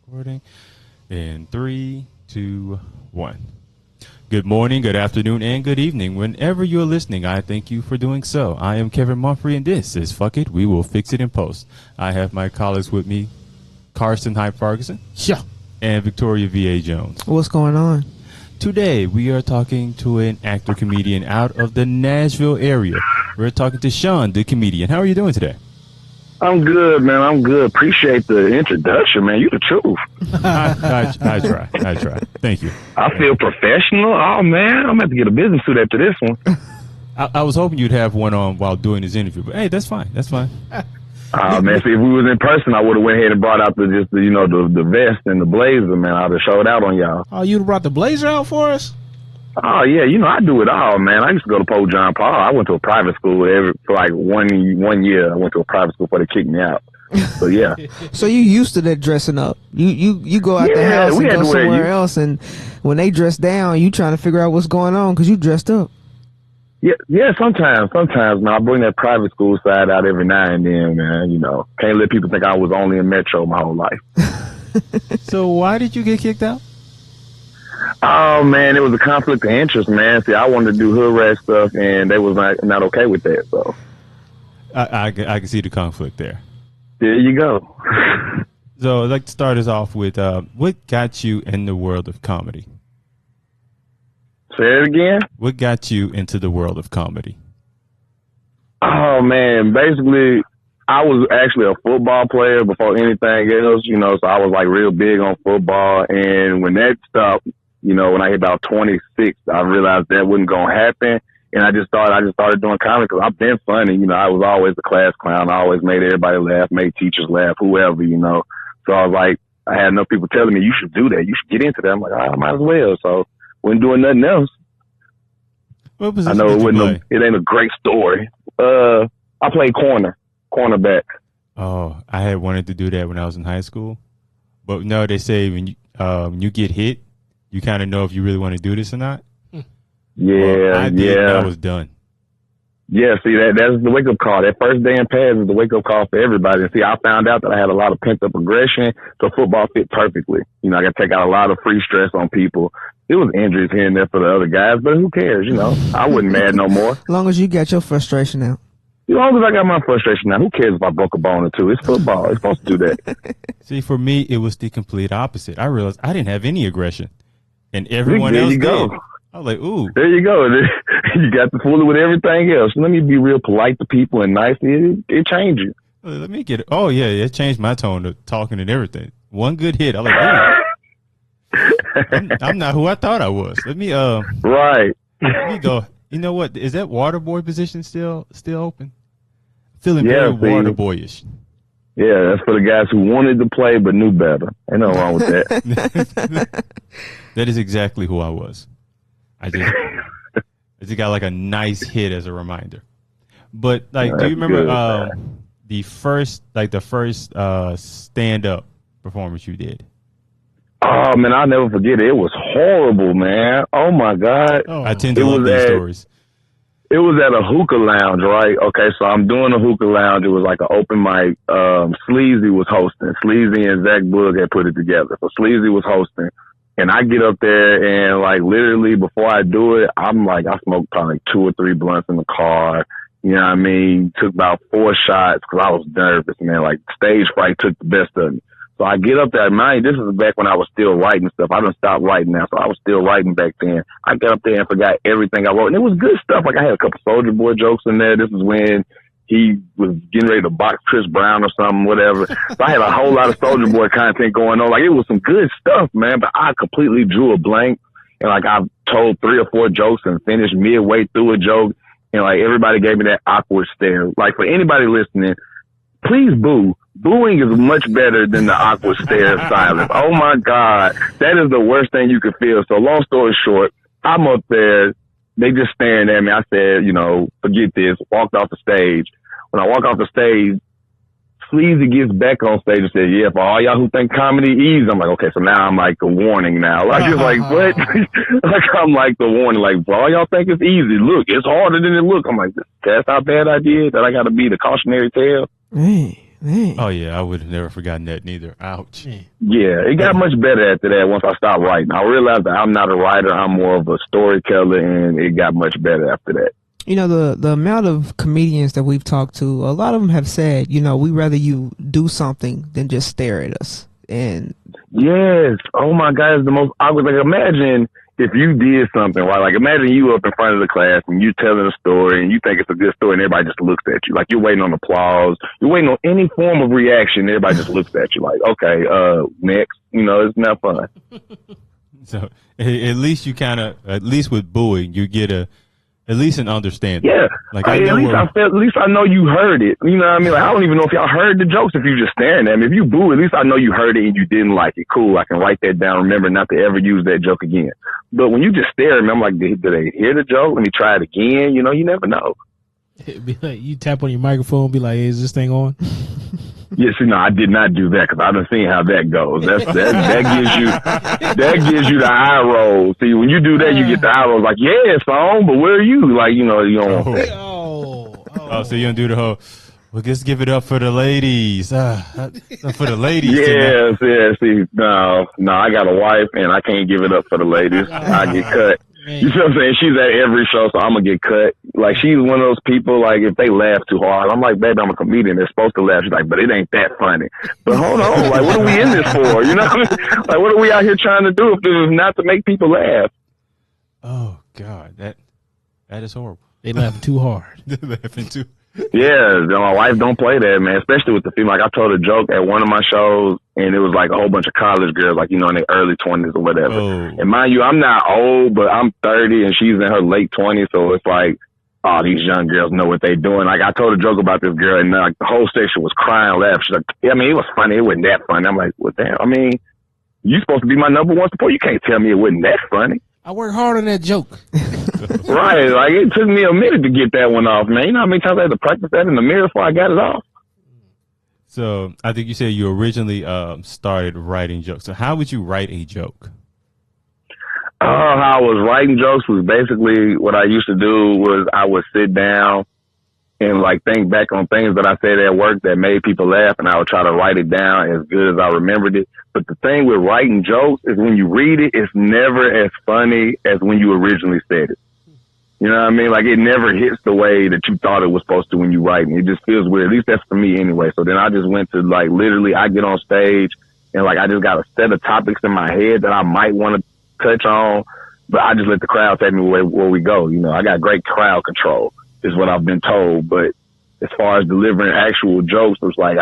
Recording in 3, 2, 1. Good morning, good afternoon, and good evening. Whenever you're listening, I thank you for doing so. I am Kevin Mumphrey, and this is Fuck It, We Will Fix It in Post. I have my colleagues with me, Carson Hype Ferguson. Yeah. And Victoria V.A. Jones. What's going on? Today, we are talking to an actor-comedian out of the Nashville area. We're talking to Sean, the comedian. How are you doing today? I'm good, man. I'm good. Appreciate the introduction, man. You the truth. I try. Thank you. I feel professional. Oh, man. I'm going to have to get a business suit after this one. I was hoping you'd have one on while doing this interview, but hey, that's fine. That's fine. Man, see, if we was in person, I would have went ahead and brought out the vest and the blazer, man. I'd have showed out on y'all. Oh, you brought the blazer out for us? Oh, yeah. I do it all, man. I used to go to Pope John Paul. I went to a private school for like one year. I went to a private school before they kicked me out. So, yeah. So you used to that dressing up. You go out the house and go somewhere else, and when they dress down, you trying to figure out what's going on because you dressed up. Yeah, sometimes, man. I bring that private school side out every now and then, man. Can't let people think I was only in Metro my whole life. So why did you get kicked out? Oh, man, it was a conflict of interest, man. See, I wanted to do hood rat stuff, and they was not okay with that, so. I can see the conflict there. There you go. So I'd like to start us off with what got you in the world of comedy? Say it again? What got you into the world of comedy? Oh, man, basically, I was actually a football player before anything else, so I was like real big on football, and when that stopped, when I hit about 26, I realized that wasn't going to happen. And I just started doing comedy because I've been funny. I was always a class clown. I always made everybody laugh, made teachers laugh, whoever, So I was like, I had enough people telling me, you should do that. You should get into that. I'm like, I might as well. So wasn't doing nothing else. What position I know did you play? it ain't a great story. I played cornerback. Oh, I had wanted to do that when I was in high school. But no, they say when you get hit, you kind of know if you really want to do this or not. Yeah, I did, I was done. Yeah, see, that's the wake-up call. That first day in pads is the wake-up call for everybody. And see, I found out that I had a lot of pent-up aggression, so football fit perfectly. I got to take out a lot of free stress on people. It was injuries here and there for the other guys, but who cares, I wasn't mad no more. As long as you got your frustration out. As long as I got my frustration out, who cares if I broke a bone or two? It's football. It's supposed to do that. See, for me, it was the complete opposite. I realized I didn't have any aggression, and everyone else did. I was like, ooh. There you go. You got to fool it with everything else. Let me be real polite to people and nice. It changes. Let me get it. Oh, yeah, it changed my tone to talking and everything. One good hit. I'm like, ooh. I'm not who I thought I was. Let me right. Let me go. You know what? Is that water boy position still open? Feeling very water boyish. Yeah, that's for the guys who wanted to play but knew better. Ain't nothing wrong with that. That is exactly who I was. I just got like a nice hit as a reminder. But do you remember the first stand up performance you did? Oh man, I'll never forget it. It was horrible, man. Oh my God. I tend to love these stories. It was at a hookah lounge, right? Okay, so I'm doing a hookah lounge. It was like an open mic. Sleazy was hosting. Sleazy and Zach Boog had put it together. So Sleazy was hosting. And I get up there and like literally before I do it, I'm like, I smoked probably like 2 or 3 blunts in the car. You know what I mean? Took about 4 shots because I was nervous, man. Like stage fright took the best of me. So I get up there. Mind, this is back when I was still writing stuff. I done stopped writing now, so I was still writing back then. I got up there and forgot everything I wrote. And it was good stuff. Like I had a couple Soulja Boy jokes in there. This is when he was getting ready to box Chris Brown or something, whatever. So I had a whole lot of Soulja Boy content going on. Like it was some good stuff, man. But I completely drew a blank. And like I told 3 or 4 jokes and finished midway through a joke. And like everybody gave me that awkward stare. Like for anybody listening, please boo. Booing is much better than the awkward stare of silence. Oh my God. That is the worst thing you could feel. So long story short, I'm up there. They just staring at me. I said, forget this. Walked off the stage. When I walk off the stage, Sleazy gets back on stage and said, yeah, for all y'all who think comedy easy. I'm like, okay, so now I'm like a warning now. Like, it's like, what? Like, I'm like the warning. Like, for all y'all think it's easy. Look, it's harder than it looks. I'm like, that's how bad I did? That I got to be the cautionary tale? Hey, Man. Oh yeah, I would have never forgotten that neither. Ouch. Yeah, it got much better after that once I stopped writing. I realized that I'm not a writer. I'm more of a storyteller, and it got much better after that. You know, the amount of comedians that we've talked to, a lot of them have said, you know, we rather you do something than just stare at us. And yes, oh my God, it's the most awkward. Like, imagine if you did something, right? Like, imagine you up in front of the class and you telling a story and you think it's a good story and everybody just looks at you. Like, you're waiting on applause. You're waiting on any form of reaction. Everybody just looks at you like, okay, next. You know, it's not fun. So at least you kind of, at least with booing, you get at least an understanding. Yeah. Like at least I know you heard it. You know what I mean? Like, I don't even know if y'all heard the jokes if you just staring at me. If you boo, at least I know you heard it and you didn't like it. Cool. I can write that down. Remember not to ever use that joke again. But when you just stare at me, I'm like, did they hear the joke? Let me try it again. You know, you never know. It'd be like you tap on your microphone, be like, hey, is this thing on? Yes, no, I did not do that because I done seen how that goes. That gives you the eye roll. See, when you do that, you get the eye roll. Like, yeah, it's on, but where are you? Like, you know, you don't want that. Oh, so you don't do the whole, well, just give it up for the ladies. For the ladies. Yes. See, no, I got a wife and I can't give it up for the ladies. I get cut. You know what I'm saying? She's at every show, so I'm going to get cut. Like, she's one of those people, like, if they laugh too hard, I'm like, baby, I'm a comedian. They're supposed to laugh. She's like, but it ain't that funny. But hold on, like, what are we in this for? You know what I mean? Like, what are we out here trying to do if this is not to make people laugh? Oh, God, that is horrible. They laughing too hard. They're laughing too. Yeah, my wife don't play that, man, especially with the female. Like, I told a joke at one of my shows, and it was like a whole bunch of college girls, like, you know, in their early 20s or whatever. Oh. And mind you, I'm not old, but I'm 30, and she's in her late 20s, so it's like, oh, these young girls know what they're doing. Like, I told a joke about this girl, and like the whole section was crying, laughing. She's like, yeah, I mean, it was funny. It wasn't that funny. I'm like, well, damn, I mean, you supposed to be my number one support. You can't tell me it wasn't that funny. I work hard on that joke. Right. Like, it took me a minute to get that one off, man. You know how many times I had to practice that in the mirror before I got it off? So I think you said you originally started writing jokes. So how would you write a joke? How I was writing jokes was basically what I used to do was I would sit down and like think back on things that I said at work that made people laugh, and I would try to write it down as good as I remembered it. But the thing with writing jokes is when you read it, it's never as funny as when you originally said it. You know what I mean? Like, it never hits the way that you thought it was supposed to when you write it. It just feels weird. At least that's for me anyway. So then I just went to, like, literally I get on stage and like I just got a set of topics in my head that I might want to touch on, but I just let the crowd take me where we go. You know, I got great crowd control is what I've been told. But as far as delivering actual jokes, it's like,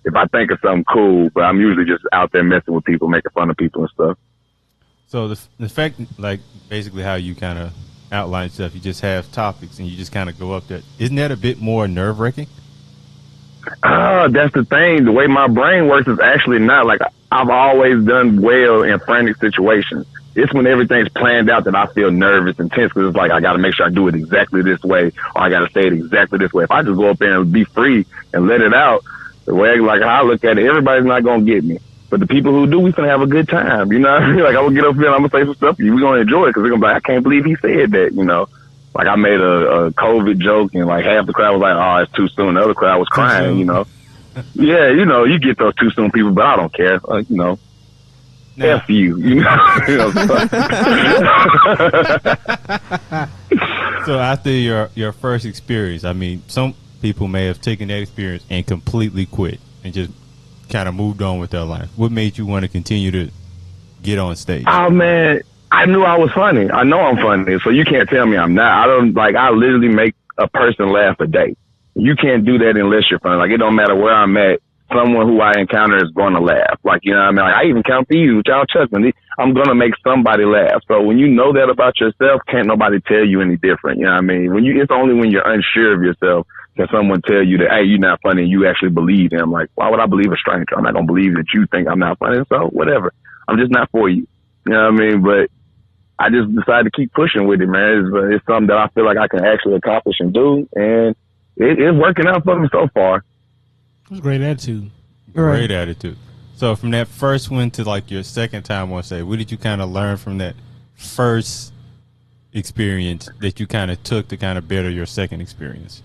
if I think of something cool, but I'm usually just out there messing with people, making fun of people and stuff. So the fact, like, basically how you kind of outline stuff, you just have topics and you just kind of go up there. Isn't that a bit more nerve-wracking? That's the thing. The way my brain works is actually not. Like, I've always done well in frantic situations. It's when everything's planned out that I feel nervous and tense, because it's like I got to make sure I do it exactly this way, or I got to say it exactly this way. If I just go up there and be free and let it out, the way like I look at it, everybody's not gonna get me. But the people who do, we finna have a good time. You know what I mean? Like, I'm gonna get up here and I'm gonna say some stuff to you. We're gonna enjoy it because they're gonna be like, I can't believe he said that, you know. Like, I made a COVID joke and like half the crowd was like, oh, it's too soon. The other crowd was crying, you know. Yeah, you know, you get those too soon people, but I don't care. Like, you know. Now, F you, you know. So after your first experience, I mean, some people may have taken that experience and completely quit and just kind of moved on with their life. What made you want to continue to get on stage? Oh, man, I knew I was funny. I know I'm funny, so you can't tell me I'm not. I literally make a person laugh a day. You can't do that unless you're funny. Like, it don't matter where I'm at. Someone who I encounter is going to laugh. Like, you know what I mean? Like, I even count for you, y'all chuckling. I'm going to make somebody laugh. So when you know that about yourself, can't nobody tell you any different. You know what I mean? It's only when you're unsure of yourself can someone tell you that, hey, you're not funny, and you actually believe them. Like, why would I believe a stranger? I'm not going to believe that you think I'm not funny. So whatever. I'm just not for you. You know what I mean? But I just decided to keep pushing with it, man. It's something that I feel like I can actually accomplish and do. And it's working out for me so far. It's a great attitude. Great attitude. So from that first one to like your second time, I want to say, what did you kind of learn from that first experience that you kind of took to kind of better your second experience?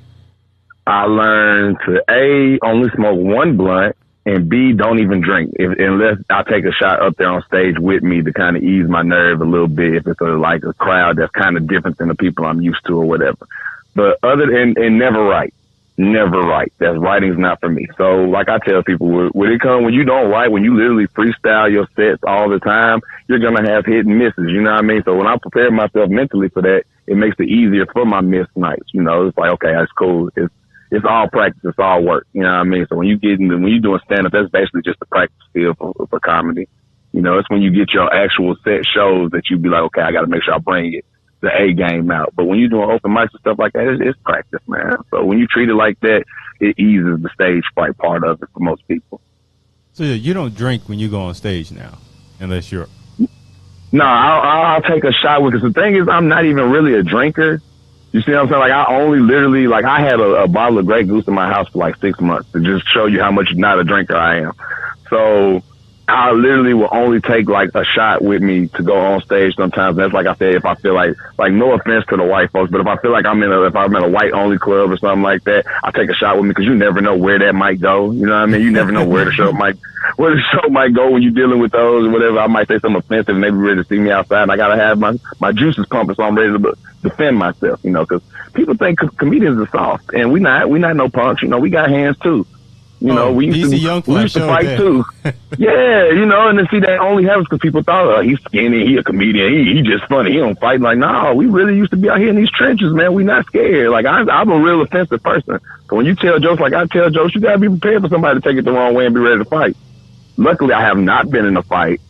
I learned to A, only smoke one blunt, and B, don't even drink unless I take a shot up there on stage with me to kind of ease my nerve a little bit if it's like a crowd that's kind of different than the people I'm used to or whatever. But and never write. Never write. That's writing's not for me. So like I tell people, when you don't write, when you literally freestyle your sets all the time, you're going to have hit and misses. You know what I mean? So when I prepare myself mentally for that, it makes it easier for my missed nights. You know, it's like, okay, that's cool. It's all practice. It's all work. You know what I mean? So when you're doing stand up, that's basically just a practice field for comedy. You know, it's when you get your actual set shows that you be like, okay, I got to make sure I bring it. The A game out. But when you're doing open mics and stuff like that, it's practice, man. So when you treat it like that, it eases the stage fright part of it for most people. So you don't drink when you go on stage now, unless you're... No, I'll take a shot with it. Because the thing is, I'm not even really a drinker. You see what I'm saying? Like, I only literally, like, I had a bottle of Grey Goose in my house for like 6 months to just show you how much not a drinker I am. So I literally will only take like a shot with me to go on stage sometimes. That's like I said, if I feel like no offense to the white folks, but if I feel like I'm in a white only club or something like that, I take a shot with me because you never know where that might go. You know what I mean? You never know where the show might go when you're dealing with those or whatever. I might say something offensive and they be ready to see me outside. And I gotta have my juices pumping so I'm ready to defend myself. You know, because people think comedians are soft and we not no punks. You know, we got hands too. You know, we used to fight too. Yeah, you know, and then see that only happens because people thought, he's skinny, he a comedian, he just funny, he don't fight. Like, no, we really used to be out here in these trenches, man. We not scared. Like, I'm a real offensive person. So when you tell jokes like I tell jokes, you gotta be prepared for somebody to take it the wrong way and be ready to fight. Luckily, I have not been in a fight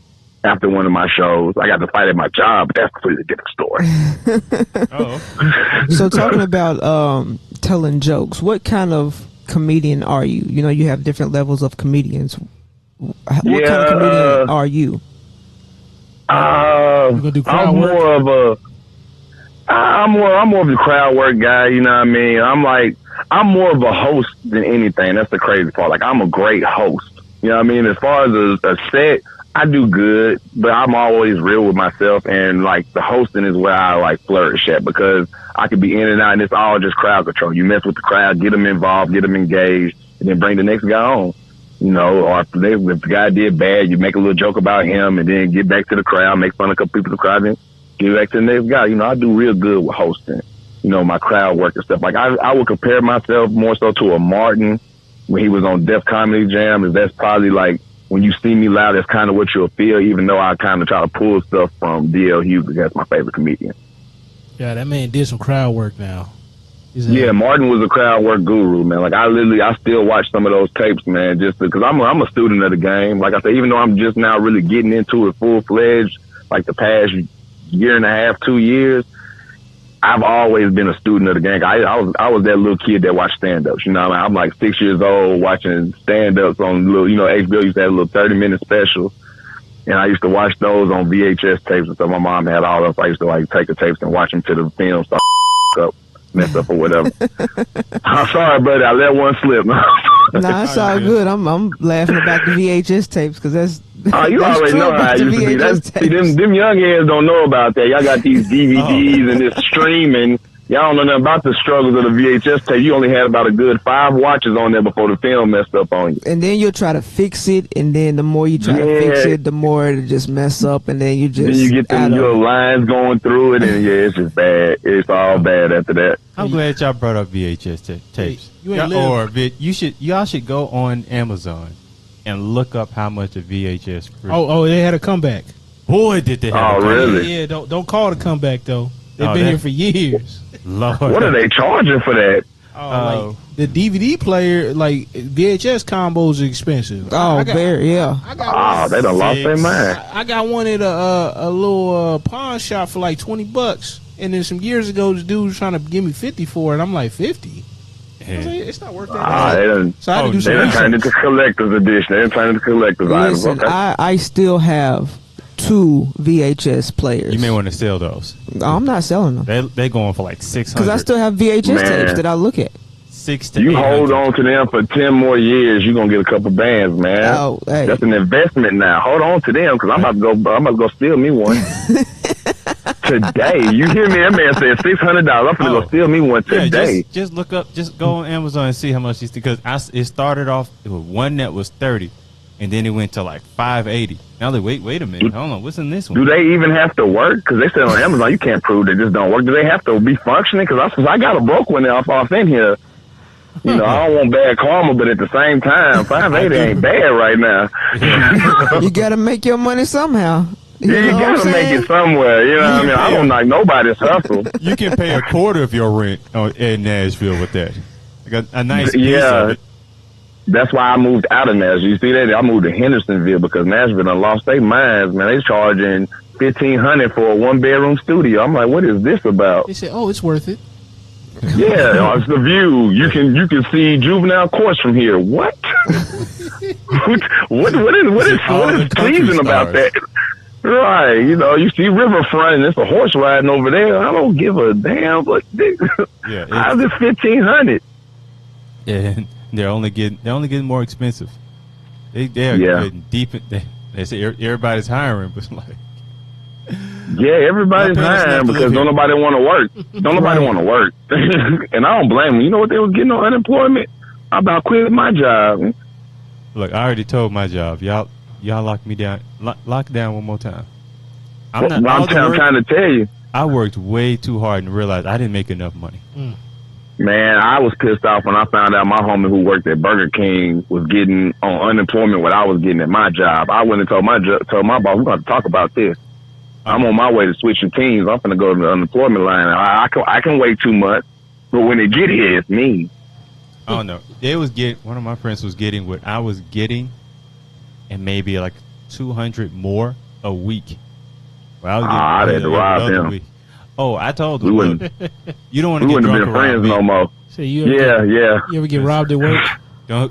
after one of my shows. I got to fight at my job, but that's a completely different story. So talking about telling jokes, what kind of comedian are you? You know, you have different levels of comedians. What kind of comedian are you? I'm more of the crowd work guy. You know what I mean? I'm more of a host than anything. That's the crazy part. Like, I'm a great host. You know what I mean? As far as a set, I do good, but I'm always real with myself, and like the hosting is where I like flourish at because I could be in and out, and it's all just crowd control. You mess with the crowd, get them involved, get them engaged, and then bring the next guy on. You know, or if the guy did bad, you make a little joke about him, and then get back to the crowd, make fun of a couple people in the crowd, and get back to the next guy. You know, I do real good with hosting. You know, my crowd work and stuff. Like I would compare myself more so to a Martin when he was on Def Comedy Jam. Is that's probably like, when you see me live, that's kind of what you'll feel, even though I kind of try to pull stuff from D.L. Hughes, because that's my favorite comedian. Yeah, that man did some crowd work now. Yeah, Martin was a crowd work guru, man. Like, I still watch some of those tapes, man, just because I'm a student of the game. Like I said, even though I'm just now really getting into it full-fledged, like the past year and a half, 2 years, I've always been a student of the game. I was that little kid that watched stand-ups. You know what I mean? I'm like 6 years old watching stand-ups on little, you know, HBO used to have a little 30-minute specials. And I used to watch those on VHS tapes and stuff. My mom had all those. I used to like take the tapes and watch them to the film start up, mess up or whatever. I'm sorry, buddy. I let one slip. Nah, it's all good. I'm laughing about the VHS tapes because that's. You already know how it used to be. Them young heads don't know about that. Y'all got these DVDs and this streaming. Y'all don't know nothing about the struggles of the VHS tape. You only had about a good 5 watches on there before the film messed up on you. And then you'll try to fix it, and then the more you try to fix it, the more it just mess up, and then you get them little lines going through it, and it's just bad. It's all bad after that. I'm glad y'all brought up VHS tapes. Y'all should go on Amazon and look up how much a VHS. They had a comeback. Boy, did they have a comeback. Really? Yeah, don't call it a comeback though. They've been here for years. Lord. What are they charging for that? Like the DVD player, like VHS combos are expensive. Very, yeah. They done lost their mind. I got one at a little pawn shop for like $20, and then some years ago, this dude was trying to give me $50 for it. I'm like, $50? I was like, it's not worth that. So I had to do some research. They turned into collector's edition. They turned into collector's items. Okay. I still have 2 VHS players. You may want to sell those. I'm not selling them. They're going for like $600. Because I still have VHS tapes that I look at. 6 to you 800. hold on to them for 10 more years, you're gonna get a couple bands, man. Oh, hey. That's an investment now. Hold on to them because I'm about to go steal me one. today. You hear me? That man said $600. I'm finna go steal me one today. Just look up. Just go on Amazon and see how much these. Because it started off with one that was 30, and then it went to like 580. Now they wait a minute. Hold on, what's in this one? Do they even have to work? Because they said on Amazon you can't prove they just don't work. Do they have to be functioning? Because I got a broke one off in here. You know, I don't want bad karma, but at the same time, 580 ain't bad right now. You gotta make your money somehow. You gotta make it somewhere. You know what I mean? I don't like nobody's hustle. You can pay a quarter of your rent in Nashville with that. Like a nice piece of it. That's why I moved out of Nashville. You see that? I moved to Hendersonville because Nashville done lost their minds, man. They charging $1,500 for a 1-bedroom studio. I'm like, what is this about? They said, "Oh, it's worth it." Yeah, it's the view. You can see juvenile courts from here. What? what is pleasing about that? Right, you know, you see riverfront and there's a horse riding over there. I don't give a damn. But how's it $1,500? Yeah, they're only getting more expensive. They're getting deep. They say everybody's hiring, but like. Yeah, everybody's hiring because don't nobody want to work. Don't nobody want to work. And I don't blame them. You know what they was getting on unemployment? I about quit my job. Look, I already told my job. Y'all lock me down. Lock down one more time. I'm trying to tell you. I worked way too hard and realized I didn't make enough money. Man, I was pissed off when I found out my homie who worked at Burger King was getting on unemployment what I was getting at my job. I went and told my boss, we're going to talk about this. I'm on my way to switching teams. I'm going to go to the unemployment line. I can wait 2 months, but when they get here, it's me. Oh no, one of my friends was getting what I was getting, and maybe like 200 more a week. Well, I had to rob him. Week. Oh, I told him, look, you don't want to get drunk around me. We wouldn't have been friends no more. So you ever get robbed at work? Going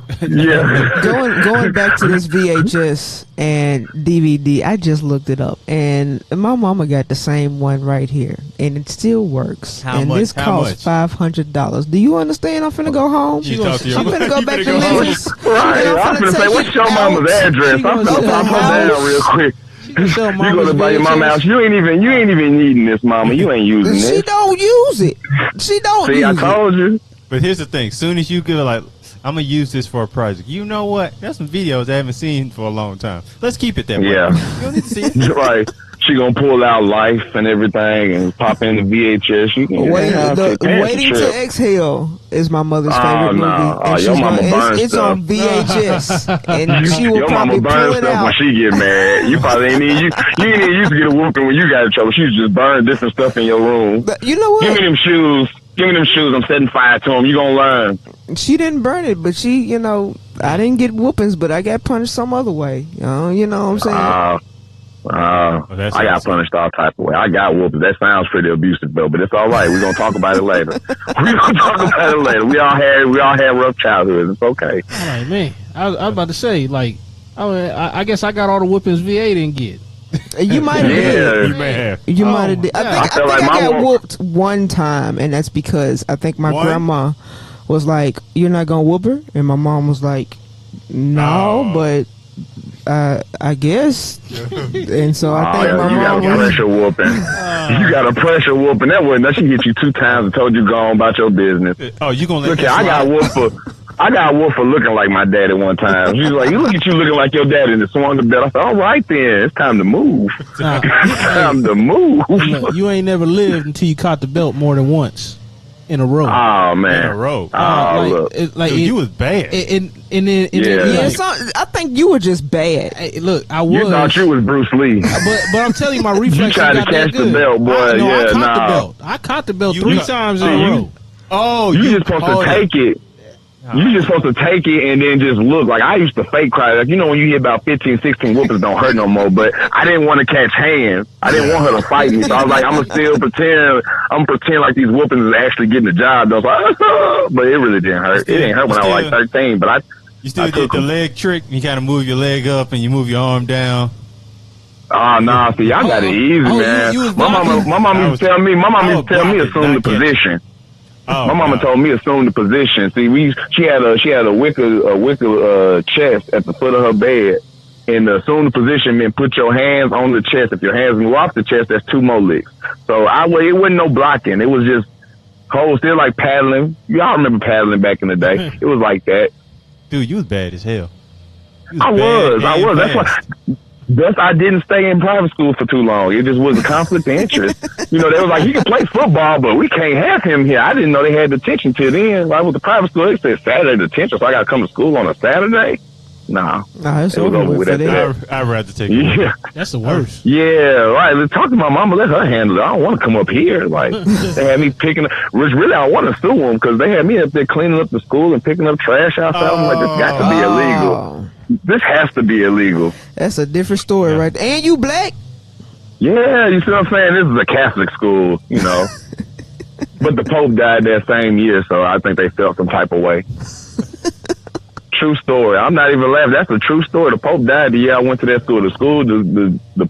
back to this VHS and DVD, I just looked it up, and my mama got the same one right here, and it still works. This costs $500. Do you understand? I'm finna go home. I'm finna go back to Memphis. Right. I'm finna say, what's your mama's address? I'm finna pop her down real quick. You go to buy your mama house. You ain't even needing this, mama. You ain't using this. She don't use it. She don't. See, I told you. But here's the thing: soon as you go like, I'm gonna use this for a project. You know what? There's some videos I haven't seen for a long time. Let's keep it that way. Yeah. You don't need to see it. Right. She gonna pull out Life and everything and pop in the VHS. Waiting to Exhale is my mother's favorite movie. And your mama burns it's stuff. on VHS, and she will probably pull it out when she get mad. You probably ain't even you ain't even used to get a whooping when you got in trouble. She just burn different stuff in your room. But you know what? Give me them shoes. I'm setting fire to them. You gonna learn. She didn't burn it, but she, I didn't get whoopings, but I got punished some other way. You know what I'm saying? I got punished all type of way. I got whooped. That sounds pretty abusive, though, but it's all right. We're gonna talk about it later. We all had rough childhoods. It's okay. All right, man. I was about to say, like, I guess I got all the whoopings VA didn't get. You might have. You may have. You might have. I think I got whooped one time, and that's because I think my grandma was like, "You're not gonna whoop her," and my mom was like, "No, but." I guess, and so I think my mom got a pressure whooping. You got a pressure whooping. That she hit you 2 times and told you go on about your business. Oh, you gonna look? I got whooped for looking like my daddy one time. She was like, "You look at you looking like your daddy," and it swung the belt. I said, "All right, then, it's time to move. It's time to move." Look, you ain't never lived until you caught the belt more than once. In a row. Oh man! In a row. Look. You was bad. I think you were just bad. Look, I was. You thought you was Bruce Lee. But I'm telling you, my reflex. You tried to catch the belt, boy. I caught the belt 3 times in a row. Oh, you just supposed to take it. You just supposed to take it and then just look. Like, I used to fake cry. Like, when you hear about 15, 16 whoopings don't hurt no more. But I didn't want to catch hands. I didn't want her to fight me. So I was like, I'm going to still pretend. I'm going to pretend like these whoopings is actually getting the job done. So but it really didn't hurt. It didn't hurt when I was like 13. But you still did the leg trick. You kind of move your leg up and you move your arm down. Oh, no. See, y'all got it easy, man. My mom used to tell me assume the position. My mama told me assume the position. See, she had a wicker chest at the foot of her bed, And the assume the position meant put your hands on the chest. If your hands move off the chest, that's 2 more licks. So it wasn't no blocking. It was just hold still like paddling. Y'all remember paddling back in the day. It was like that. Dude, you was bad as hell. I was. That's why I didn't stay in private school for too long. It just was a conflict of interest. They was like, he can play football, but we can't have him here. I didn't know they had detention till then. I was the private school. They said Saturday detention, so I got to come to school on a Saturday. Nah, it's over with that. I'd rather take it. Yeah, that's the worst. Yeah, right. Talk to my mama, let her handle it. I don't want to come up here. Like they had me picking up. Which really, I want to sue them because they had me up there cleaning up the school and picking up trash outside. I'm like, this got to be illegal. This has to be illegal. That's a different story, right? And you black? Yeah, you see what I'm saying? This is a Catholic school, But the Pope died that same year, so I think they felt some type of way. True story. I'm not even laughing. That's a true story. The Pope died the year I went to that school. The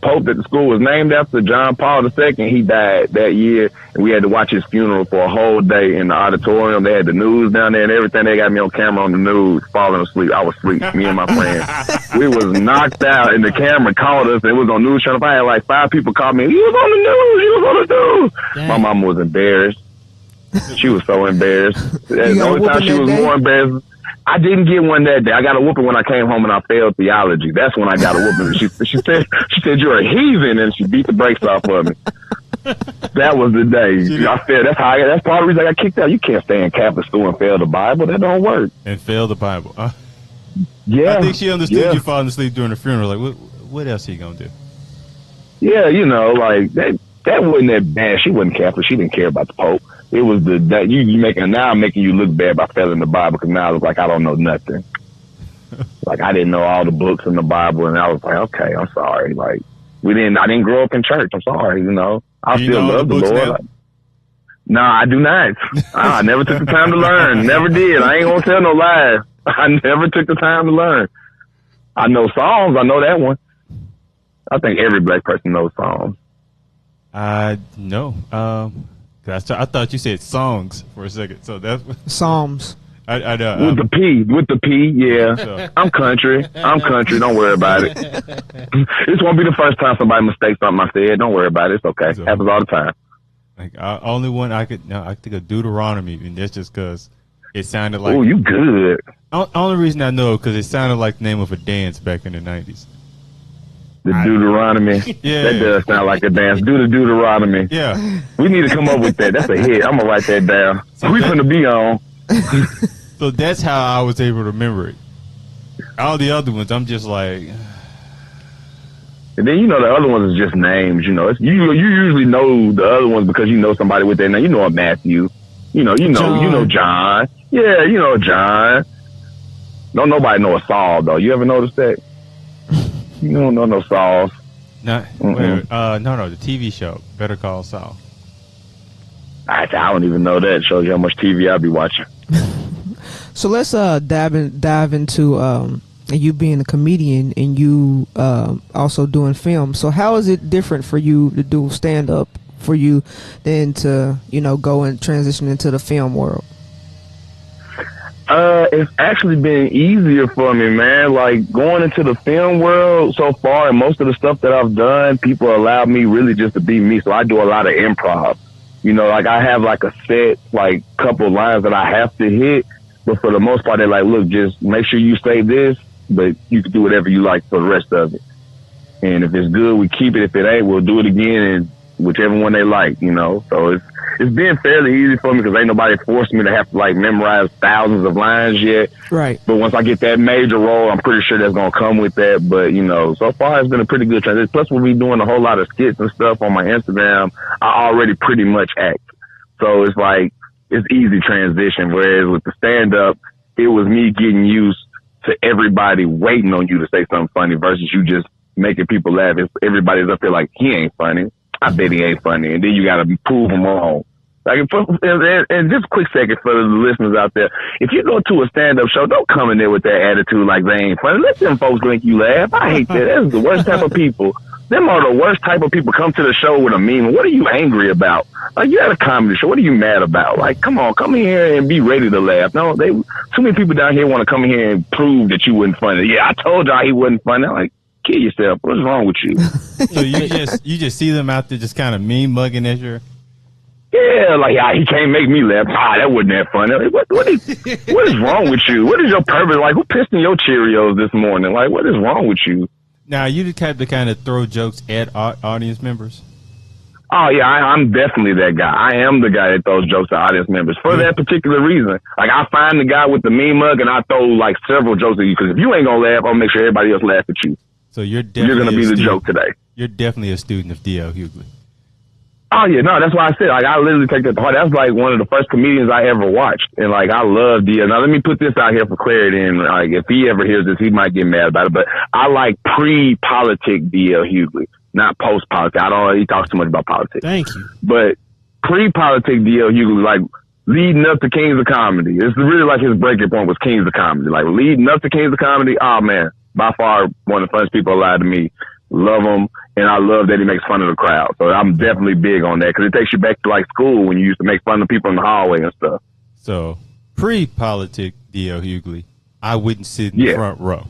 Pope that the school was named after, John Paul II, he died that year, and we had to watch his funeral for a whole day in the auditorium. They had the news down there and everything. They got me on camera on the news, falling asleep. I was asleep, me and my friend. We was knocked out, and the camera called us, and it was on News Channel 5. I had like 5 people call me, he was on the news, he was on the news. Dang. My mama was embarrassed. She was so embarrassed. The only time she was more embarrassed, I didn't get one that day. I got a whooping when I came home and I failed theology. That's when I got a whooping. She said you're a heathen, and she beat the brakes off of me. That was the day. I failed. That's part of the reason I got kicked out. You can't stay in Catholic school and fail the Bible. That don't work. And fail the Bible. Yeah. I think she understood you falling asleep during the funeral. Like, what else are you gonna do? Yeah, like that wasn't that bad. She wasn't Catholic. She didn't care about the Pope. It was that you making now. I'm making you look bad by failing the Bible because now I look like I don't know nothing. Like I didn't know all the books in the Bible, and I was like, okay, I'm sorry. Like I didn't grow up in church. I'm sorry. I still love the Lord. No, I do not. I never took the time to learn. Never did. I ain't gonna tell no lies. I never took the time to learn. I know Psalms. I know that one. I think every black person knows Psalms. No. I thought you said songs for a second. So that's Psalms. I with the P, yeah. So. I'm country. Don't worry about it. This won't be the first time somebody mistakes something I said. Don't worry about it. It's okay. So, happens all the time. Like only one I think of Deuteronomy, and that's just because it sounded like. Oh, you good. Only reason I know because it sounded like the name of a dance back in the 90s. The Deuteronomy. Yeah. That does sound like a dance. Do the Deuteronomy. Yeah. We need to come up with that. That's a hit. I'm going to write that down. So we finna be on. So that's how I was able to remember it. All the other ones, I'm just like. And then, the other ones is just names, You usually know the other ones because you know somebody with that name. You know a Matthew. You know John. Yeah, John. Don't nobody know a Saul, though. You ever notice that? You don't know no Sauls. No, the TV show, Better Call Saul. I don't even know that. It shows you how much TV I be watching. So let's dive into you being a comedian and you also doing film. So how is it different for you to do stand up for you than to go and transition into the film world? It's actually been easier for me, man. Like going into the film world so far, and most of the stuff that I've done, people allow me really just to be me. So I do a lot of improv. Like I have like a set, like couple lines that I have to hit, but for the most part, they're like, look, just make sure you say this, but you can do whatever you like for the rest of it. And if it's good, we keep it. If it ain't, we'll do it again, and whichever one they like, So it's been fairly easy for me because ain't nobody forced me to have to like memorize thousands of lines yet. Right. But once I get that major role, I'm pretty sure that's going to come with that. But, so far it's been a pretty good transition. Plus we'll be doing a whole lot of skits and stuff on my Instagram. I already pretty much act. So it's like, it's easy transition. Whereas with the stand up, it was me getting used to everybody waiting on you to say something funny versus you just making people laugh. If everybody's up there like, he ain't funny. I bet he ain't funny. And then you got to prove him wrong. Like, and just a quick second for the listeners out there. If you go to a stand-up show, don't come in there with that attitude like they ain't funny. Let them folks make you laugh. I hate that. That's the worst type of people. Them are the worst type of people come to the show with a meme. What are you angry about? Like, you at a comedy show. What are you mad about? Like, come on, come in here and be ready to laugh. No, too many people down here want to come in here and prove that you wasn't funny. Yeah, I told y'all he wasn't funny. I'm like, kill yourself. What's wrong with you? So you just see them out there just kind of mean mugging at your. Yeah, like he can't make me laugh. That wasn't that funny. Like, what is wrong with you? What is your purpose? Like, who pissed in your Cheerios this morning? Like, what is wrong with you? Now you just have to kind of throw jokes at audience members. Oh yeah, I'm definitely that guy. I am the guy that throws jokes at audience members for that particular reason. Like, I find the guy with the mean mug and I throw like several jokes at you because if you ain't gonna laugh, I'll make sure everybody else laughs at you. So you're gonna be the joke today. You're definitely a student of D.L. Hughley. Oh yeah, no, that's why I said like I literally take that to heart. That's like one of the first comedians I ever watched, and like I love D.L. Now let me put this out here for clarity, and like if he ever hears this, he might get mad about it. But I like pre-politic D.L. Hughley, not post-politic. He talks too much about politics. Thank you. But pre-politic D.L. Hughley, like leading up to Kings of Comedy, it's really like his breaking point was Kings of Comedy. Like leading up to Kings of Comedy, oh man, by far one of the first people alive to me. Love him, and I love that he makes fun of the crowd. So I'm definitely big on that because it takes you back to like school when you used to make fun of people in the hallway and stuff. So pre-politic D.L. Hughley, I wouldn't sit in the front row.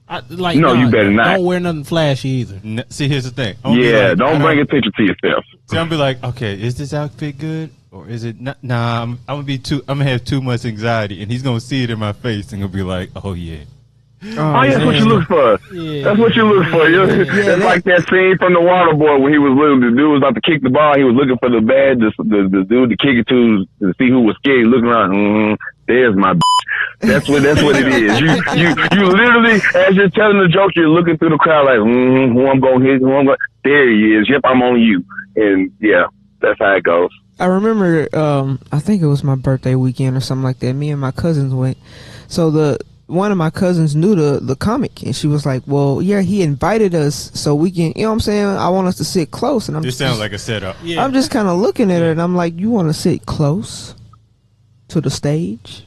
You better not. Don't wear nothing flashy either. See, here's the thing. Don't bring attention to yourself. So I'm be like, okay, is this outfit good or is it not? Nah, I'm gonna have too much anxiety, and he's gonna see it in my face and gonna be like, oh yeah. That's what you look for. Yeah. That's what you look for. It's like that scene from The Waterboy when he was little. The dude was about to kick the ball. He was looking for the bad, the dude to kick it to see who was scared. Looking around, there's my bitch. That's what it is. You literally, as you're telling the joke, you're looking through the crowd like, who I'm going to hit, there he is. Yep, I'm on you. And yeah, that's how it goes. I remember, I think it was my birthday weekend or something like that. Me and my cousins went. So one of my cousins knew the comic, and she was like, well, yeah, he invited us so we can, you know what I'm saying? I want us to sit close. And this sounds like a setup. Yeah. I'm just kind of looking at her, and I'm like, you want to sit close to the stage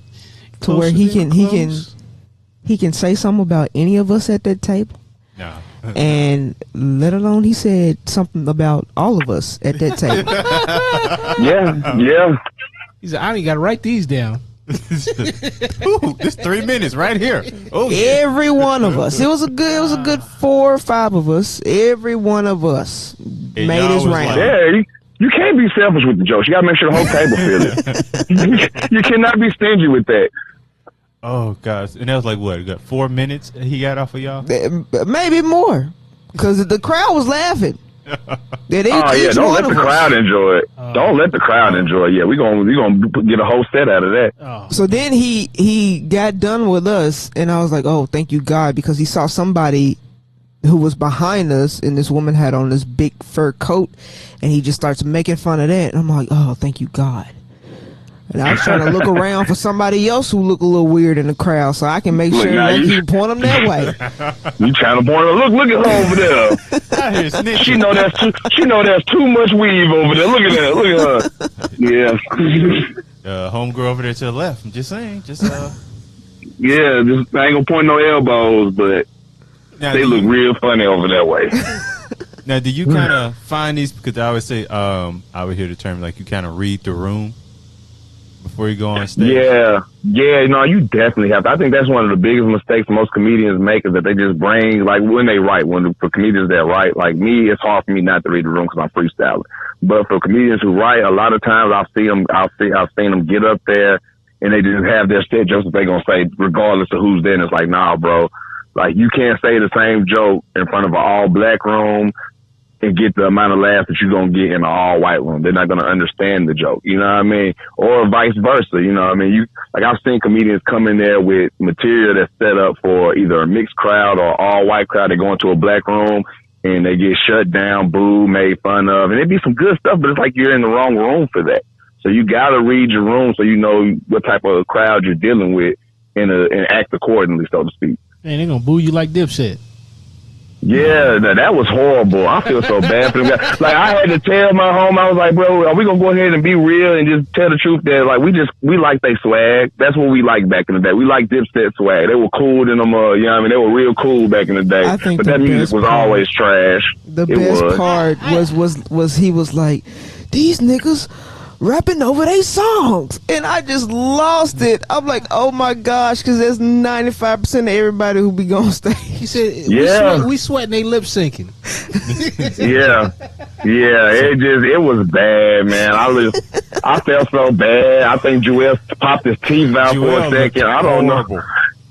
to where he can say something about any of us at that table? No. And let alone he said something about all of us at that table. Yeah. He said, I ain't got to write these down. Ooh, this 3 minutes right here. Oh, every one of us. It was a good 4 or 5 of us. Every one of us made his round. Yeah, you can't be selfish with the jokes. You gotta make sure the whole table feel it. You cannot be stingy with that. Oh gosh, and that was like what? Got 4 minutes he got off of y'all? Maybe more, because the crowd was laughing. Don't let the crowd enjoy it. Don't let the crowd enjoy it. Yeah, we gonna get a whole set out of that. So then he got done with us, and I was like, oh, thank you God, because he saw somebody who was behind us, and this woman had on this big fur coat, and he just starts making fun of that, and I'm like, oh, thank you God. And I was trying to look around for somebody else who looked a little weird in the crowd, so I can make sure that you point them that way. You trying to point them? Look at her over there. She know that's too much weave over there. Look at her. Yeah. Homegirl over there to the left. I'm just saying. Yeah, I ain't gonna point no elbows, but now, they look real funny over that way. Now, do you kind of find these? Because I always say, I would hear the term like you kind of read the room before you go on stage. Yeah, no, you definitely have to. I think that's one of the biggest mistakes most comedians make is that they just bring, like when they write, for comedians that write, like me, it's hard for me not to read the room because I'm freestyling. But for comedians who write, a lot of times I've seen them get up there and they just have their set jokes that they're going to say regardless of who's there. And it's like, nah, bro, like you can't say the same joke in front of an all black room and get the amount of laughs that you're going to get in an all-white room. They're not going to understand the joke, you know what I mean? Or vice versa, you know what I mean? I've seen comedians come in there with material that's set up for either a mixed crowd or all-white crowd. They go into a black room and they get shut down, booed, made fun of. And it'd be some good stuff, but it's like you're in the wrong room for that. So you got to read your room so you know what type of crowd you're dealing with and act accordingly, so to speak. Man, they're going to boo you like Dipset. Yeah, that was horrible. I feel so bad for them guys. Like, I had to tell my home, I was like, bro, are we going to go ahead and be real and just tell the truth that, like, we like they swag. That's what we liked back in the day. We liked Dipset swag. They were cool in them, you know what I mean? They were real cool back in the day. But that music was always trash. The best part was he was like, these niggas rapping over their songs, and I just lost it. I'm like, oh my gosh, because there's 95% of everybody who be on stage. He said, Yeah. we sweating, they lip syncing. Yeah, it was bad, man. I felt so bad. I think Joel popped his teeth out for a second. I don't know.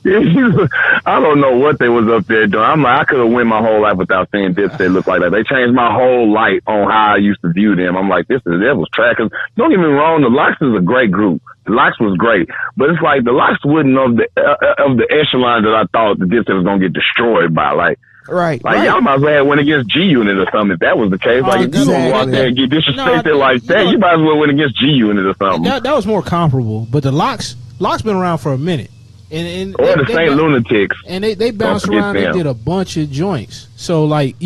I don't know what they was up there doing. I'm like, I could have went my whole life without seeing Dipset look like that. They changed my whole light on how I used to view them. I'm like, that was trash. Don't get me wrong, the Lox is a great group. The Lox was great, but it's like the Lox wasn't of the echelon that I thought the Dipset was gonna get destroyed by. Like y'all might as well have went against G Unit or something if that was the case. Like if you gonna go out there and get disrespected like that, you might as well went against G Unit or something. That was more comparable, but the Lox been around for a minute. And or the Saint Lunatics. And they bounced around and did a bunch of joints. So, like,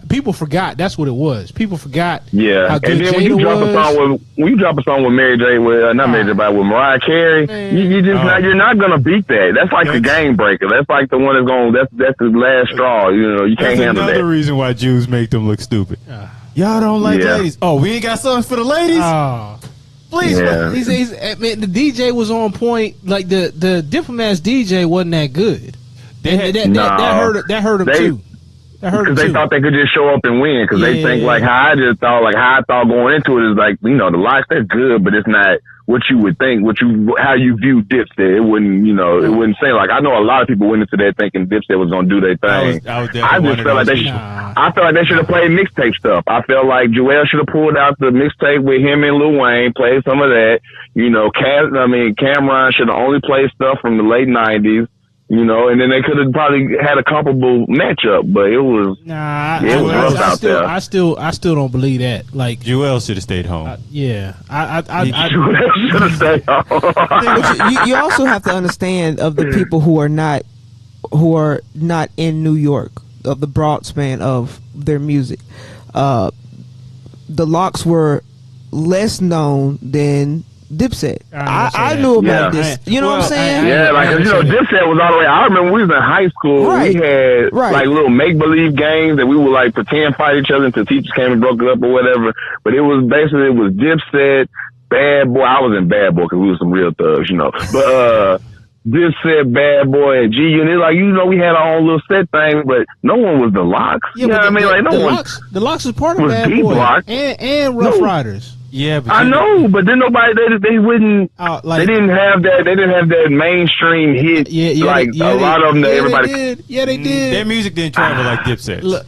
people forgot. That's what it was. People forgot how good and then when you drop a song with Mary J, with Mariah Carey, you're not going to beat that. That's like the game breaker. That's like the one that's the last straw. You can't handle that. That's another reason why Jews make them look stupid. Y'all don't like ladies. Oh, we ain't got songs for the ladies? Please, man, the DJ was on point. Like the Diplomats DJ wasn't that good. That hurt them too. Because they thought they could just show up and win. Because they think how I thought going into it is like, the Lox, they're good, but it's not what you would think, how you view Dipset. It wouldn't, it wouldn't say like, I know a lot of people went into that thinking Dipset was going to do their thing. I just felt like I felt like they should have played mixtape stuff. I felt like Joel should have pulled out the mixtape with him and Lil Wayne, played some of that. Cameron should have only played stuff from the late 90s. And then they could have probably had a comparable matchup, but it was rough out there. I still don't believe that. Like Joel should have stayed home. Joel should have stayed home. You also have to understand of the people who are not in New York, of the broad span of their music. The Lox were less known than Dipset. I knew about this. You know what I'm saying? Dipset was all the way. I remember we was in high school. We had like little make believe games that we would like pretend fight each other until teachers came and broke it up or whatever. But it was Dipset, Bad Boy. I was in Bad Boy because we was some real thugs, But Dipset, Bad Boy, and G Unit. Like we had our own little set thing, but no one was the Lox. Yeah, you know what I mean? Like no one. The Lox is part of Bad Boy and Rough Riders. Yeah, but I know, but then nobody they wouldn't they didn't have that mainstream hit a lot of them that everybody did. Yeah, they did. Their music didn't travel like Dipset. Look.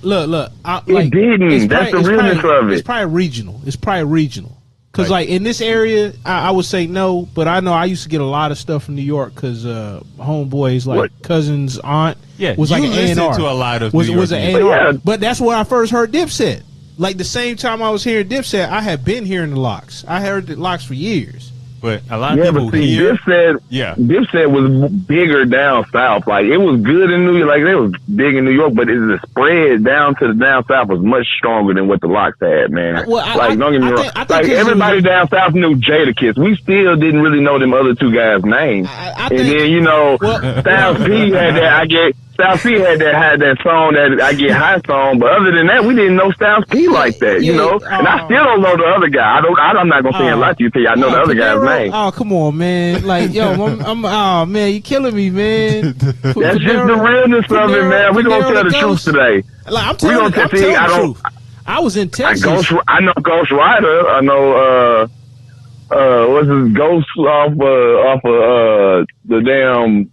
It didn't. That's the realness of it. It's probably regional. Because like in this area, I would say no, but I know I used to get a lot of stuff from New York because homeboys cousin's aunt was like an A&R. To a lot of was an A&R. But that's where I first heard Dipset. Like the same time I was hearing Dipset, I had been hearing the Lox. I heard the Lox for years. But a lot of people here, Dipset was bigger down south. Like it was good in New York, like they was big in New York, but the spread down to the down south was much stronger than what the Lox had, man. Well, don't get me wrong. Like everybody down south knew Jadakiss. We still didn't really know them other two guys' names. And then Styles P had that. Styles P had that song that I Get High song, but other than that, we didn't know Styles P like that, And I still don't know the other guy. I'm not gonna say a lot to you till I know the other guy's name. Oh, come on, man! Like, I'm man, you killing me, man. That's just the realness of it, man. We gonna tell the truth today. Like, I'm telling the truth. I was in Texas. I know Ghost Rider. I know what's his Ghost off the damn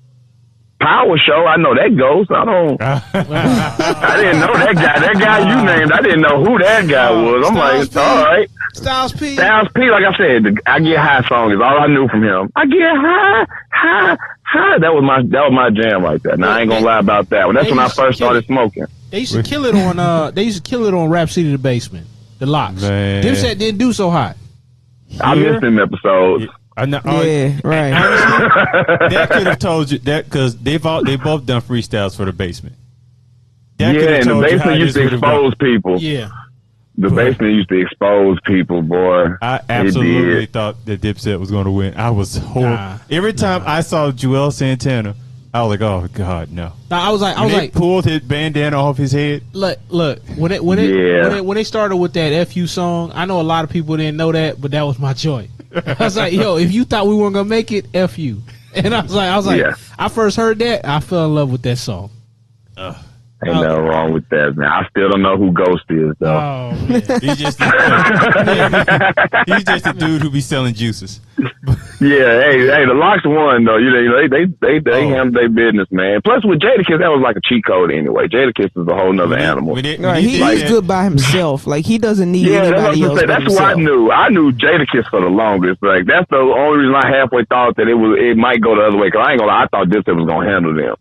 Power Show. I know that Ghost. I didn't know that guy. That guy you named, I didn't know who that guy was. I'm like, it's all right. Styles P, like I said, I Get High song is all I knew from him. I get high. That was my jam right there. Now I ain't gonna lie about that one. That's when I first started smoking. They used to kill it on Rap City the Basement. The Lox. Dipset didn't do so hot. I missed them episodes. Right. Honestly, that could have told you that because they both done freestyles for the Basement. And the Basement used to expose people. Yeah. The Basement used to expose people, boy. I absolutely thought that Dipset was going to win. I was horrible. Every time I saw Joel Santana I was like, oh God, no. I was like, pulled his bandana off his head. Look, when they started with that FU song, I know a lot of people didn't know that, but that was my joint. I was like, yo, if you thought we weren't gonna make it, FU. And I was like, I first heard that, I fell in love with that song. Ain't nothing wrong with that, man. I still don't know who Ghost is, though. Oh, man. He's just a dude who be selling juices. Yeah, hey, the Locks won though. You know, they handled their business, man. Plus with Jadakiss, that was like a cheat code anyway. Jadakiss is a whole nother animal. He's good by himself. Like he doesn't need anybody else. That's what I knew. I knew Jadakiss for the longest. Like that's the only reason I halfway thought that it might go the other way. Cause I ain't gonna lie, I thought Dipset was gonna handle them.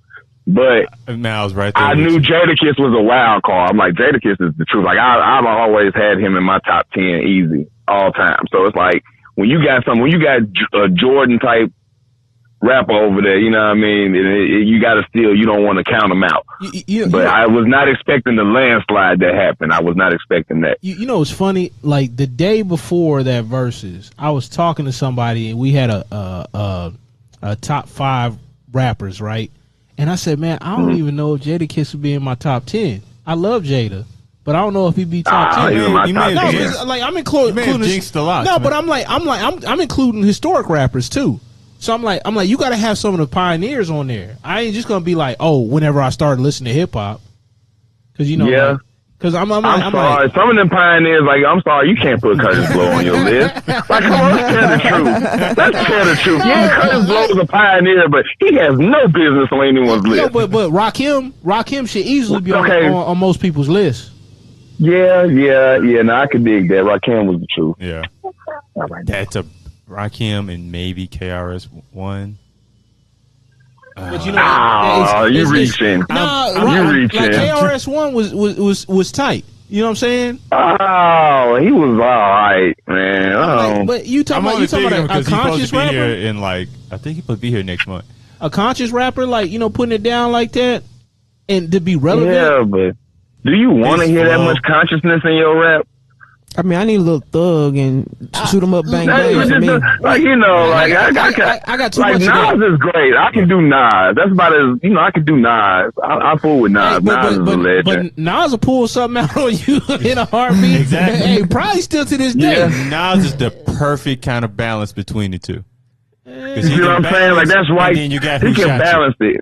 But Miles right there. I knew Jadakiss was a wild card. I'm like, Jadakiss is the truth. Like I've always had him in my top 10 easy all time. So it's like when you got a Jordan type rapper over there, you know what I mean? You got to you don't want to count him out. But I was not expecting the landslide that happened. I was not expecting that. You know, it's funny. Like the day before that versus, I was talking to somebody and we had a top 5 rappers, right? And I said, man, I don't even know if Jadakiss would be in my top 10. I love Jada, but I don't know if he'd be top 10. I'm including jinxed a lot. No, but I'm including historic rappers too. So I'm like, you got to have some of the pioneers on there. I ain't just gonna be like, oh, whenever I started listening to hip hop, because you know, yeah. Because I'm sorry. like, some of them pioneers, like, I'm sorry, you can't put Curtis Blow on your list. Like, come on, let's tell the truth. Let's tell the truth. Yeah, Curtis Blow is a pioneer, but he has no business on anyone's list. No, but Rakim should easily be on most people's list. Yeah. No, I could dig that. Rakim was the truth. Yeah. That's a Rakim and maybe KRS-One. But you know, you're reaching. You're reaching. Like KRS-One was tight. You know what I'm saying? Oh, he was all right, man. Like, but you talking about a conscious rapper? Here in I think he supposed to be here next month. A conscious rapper, like, you know, putting it down like that, and to be relevant. Yeah, but do you want to hear that much consciousness in your rap? I mean, I need a little thug and shoot 'em up, bang bang. For me. Like, you know, I got too much. Nas is great. I can do Nas. That's about as, you know, I can do Nas. I fool with Nas. Nas is a legend. But Nas will pull something out on you in a heartbeat. Exactly. Hey, probably still to this day. Yeah. Nas is the perfect kind of balance between the two. You know what I'm saying? Like, that's right. Then you got he can balance it.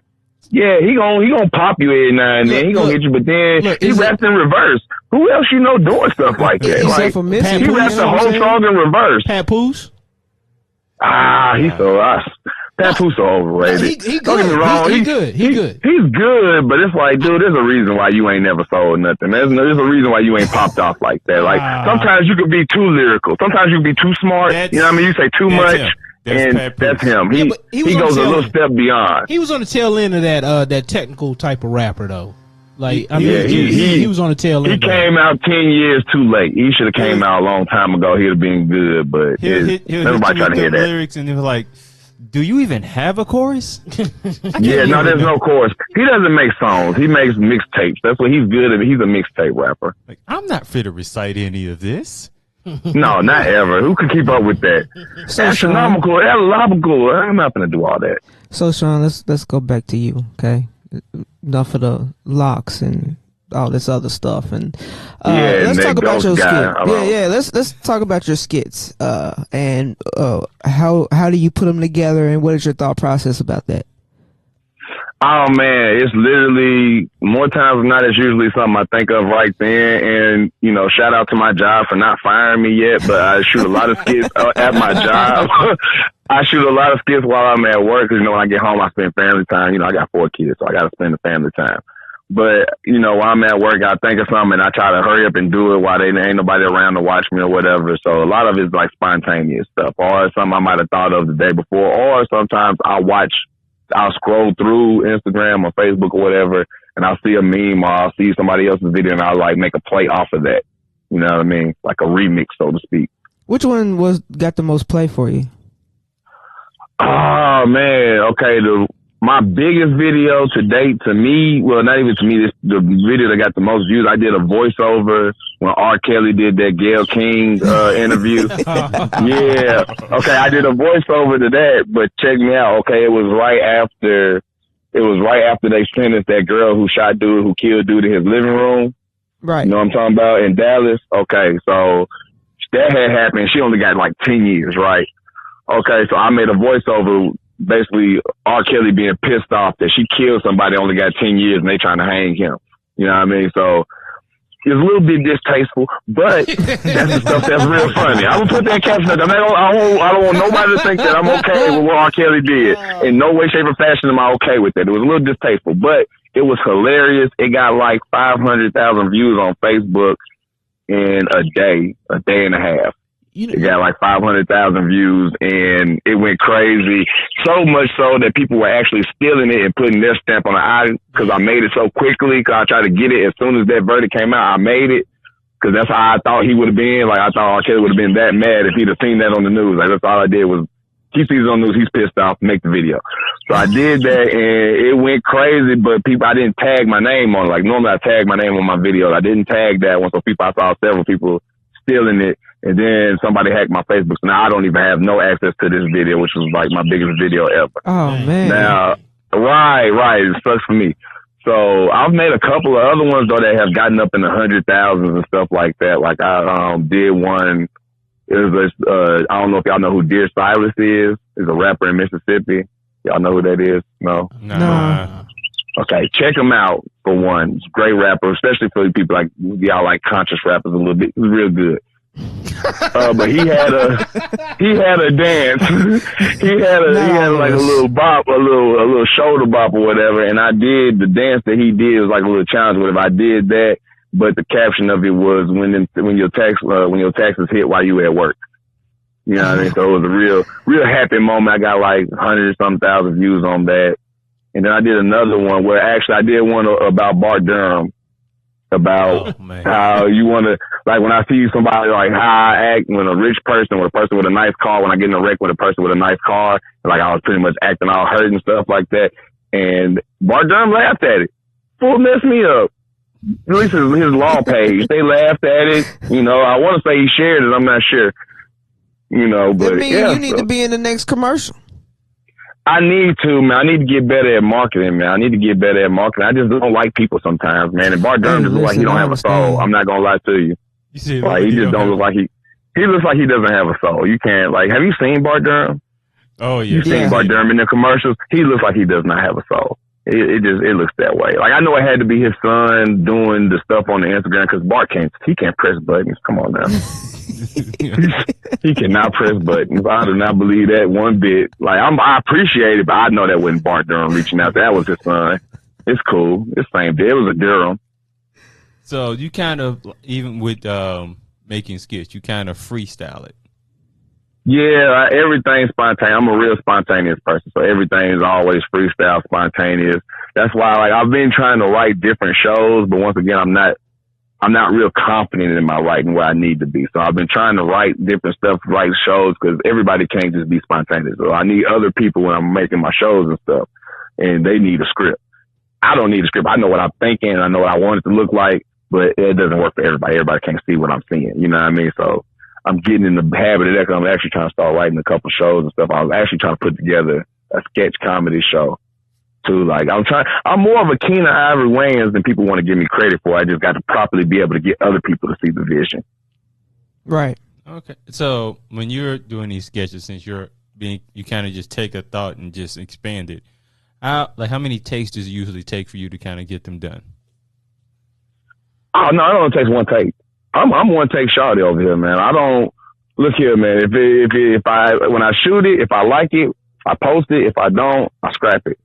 Yeah, he gonna pop you every now and then. He gonna get you, but then he raps in reverse. Who else you know doing stuff like that? Like, he raps the whole song in reverse. Papoose? He's so Papoose so overrated. He Don't get me wrong. He good. He's good, but it's like, dude, there's a reason why you ain't never sold nothing. There's a reason why you ain't popped off like that. Like, sometimes you could be too lyrical. Sometimes you can be too smart. You know what I mean? You say too much. That's him. He goes a little step beyond. He was on the tail end of that technical type of rapper, though. Like, I mean, he was on the tail end. He came out 10 years too late. He should have came out a long time ago. He'd have been good, but everybody trying to hear that. Lyrics and they were like, do you even have a chorus? There's no chorus. He doesn't make songs. He makes mixtapes. That's what he's good at. He's a mixtape rapper. Like, I'm not fit to recite any of this. No, not ever. Who could keep up with that? Astronomical. I'm not going to do all that. So, Sean, let's go back to you, okay? Enough of the locks and all this other stuff, and let's talk about your skits. Let's talk about your skits. And how do you put them together, and what is your thought process about that? Oh man, it's literally more times than not. It's usually something I think of right then, and you know, shout out to my job for not firing me yet. But I shoot a lot of skits at my job. I shoot a lot of skits while I'm at work. Cause, you know, when I get home, I spend family time. You know, I got 4 kids, so I got to spend the family time. But you know, while I'm at work, I think of something and I try to hurry up and do it while there ain't nobody around to watch me or whatever. So a lot of it's like spontaneous stuff, or something I might have thought of the day before, or sometimes I'll scroll through Instagram or Facebook or whatever, and I'll see a meme or I'll see somebody else's video and I'll like make a play off of that. You know what I mean? Like a remix, so to speak. Which one got the most play for you? Oh man, okay. My biggest video to date, to me, well, not even to me, this the video that got the most views. I did a voiceover when R. Kelly did that Gayle King interview. Yeah. Okay, I did a voiceover to that, but check me out. Okay, it was right after it was right after they sentenced that girl who shot dude, who killed dude in his living room. Right. You know what I'm talking about? In Dallas. Okay, so that had happened. She only got like 10 years, right? Okay, so I made a voiceover, basically R. Kelly being pissed off that she killed somebody, only got 10 years, and they trying to hang him. You know what I mean? So it's a little bit distasteful, but that's the stuff that's real funny. I'm gonna put that caption up. I don't want nobody to think that I'm okay with what R. Kelly did. In no way, shape, or fashion am I okay with that. It was a little distasteful, but it was hilarious. It got like 500,000 views on Facebook in a day and a half. It got like 500,000 views, and it went crazy. So much so that people were actually stealing it and putting their stamp on it. Because I made it so quickly, because I tried to get it as soon as that verdict came out. I made it because that's how I thought he would have been. Like, I thought R. Kelly would have been that mad if he'd have seen that on the news. Like, that's all I did was, he sees it on the news, he's pissed off, make the video. So I did that, and it went crazy, but I didn't tag my name on it. Like, normally I tag my name on my videos. I didn't tag that one, so I saw several people stealing it. And then somebody hacked my Facebook. So now I don't even have no access to this video, which was like my biggest video ever. Oh, man. Now, right. It sucks for me. So I've made a couple of other ones, though, that have gotten up in the 100,000s and stuff like that. Like I did one. It was I don't know if y'all know who Dear Silas is. He's a rapper in Mississippi. Y'all know who that is? No? No. Okay, check him out for one. He's a great rapper, especially for people like y'all like conscious rappers a little bit. He's real good. But he had a dance. he had like a little bop, a little shoulder bop or whatever. And I did the dance that he did. It was like a little challenge. Whatever. I did that, but the caption of it was when your taxes hit while you at work. You know what I mean? So it was a real happy moment. I got like 100-some-thousand views on that. And then I did another one where actually I did one about Bart Durham. About how you want to, like when I see somebody, like how I act when a rich person, with a person with a nice car, when I get in a wreck with a person with a nice car, like I was pretty much acting all hurt and stuff like that. And Bart Durham laughed at it. Full messed me up. At least his law page. They laughed at it. You know, I want to say he shared it. I'm not sure. You know, but yeah. You need to be in the next commercial. I need to, man. I need to get better at marketing, man. I need to get better at marketing. I just don't like people sometimes, man. And Bart Durham just looks like he don't have a soul. I'm not gonna lie to you. Like he just don't look like he looks like he doesn't have a soul. You can't, like, have you seen Bart Durham? Oh yeah. You've seen Bart Durham in the commercials. He looks like he does not have a soul. It looks that way. Like I know it had to be his son doing the stuff on the Instagram because Bart can't press buttons. Come on now. He cannot press buttons. I do not believe that one bit. Like I appreciate it, but I know that wasn't Bart Durham reaching out. That was his son. It's cool. It's same day. It was a Durham. So you kind of, even with making skits, you kind of freestyle it. Yeah, everything's spontaneous. I'm a real spontaneous person, so everything is always freestyle, spontaneous. That's why, like, I've been trying to write different shows, but once again, I'm not real confident in my writing where I need to be. So I've been trying to write different stuff, write shows, because everybody can't just be spontaneous. So I need other people when I'm making my shows and stuff, and they need a script. I don't need a script. I know what I'm thinking. I know what I want it to look like, but it doesn't work for everybody. Everybody can't see what I'm seeing. You know what I mean? So I'm getting in the habit of that because I'm actually trying to start writing a couple shows and stuff. I was actually trying to put together a sketch comedy show too. Like I'm more of a Keenen Ivory Wayans than people want to give me credit for. I just got to properly be able to get other people to see the vision. Right. Okay. So when you're doing these sketches, since you kind of just take a thought and just expand it, how many takes does it usually take for you to kind of get them done? Oh no, it only takes one take. I'm one take shawty over here, man. I don't look here, man. When I shoot it, if I like it, I post it. If I don't, I scrap it.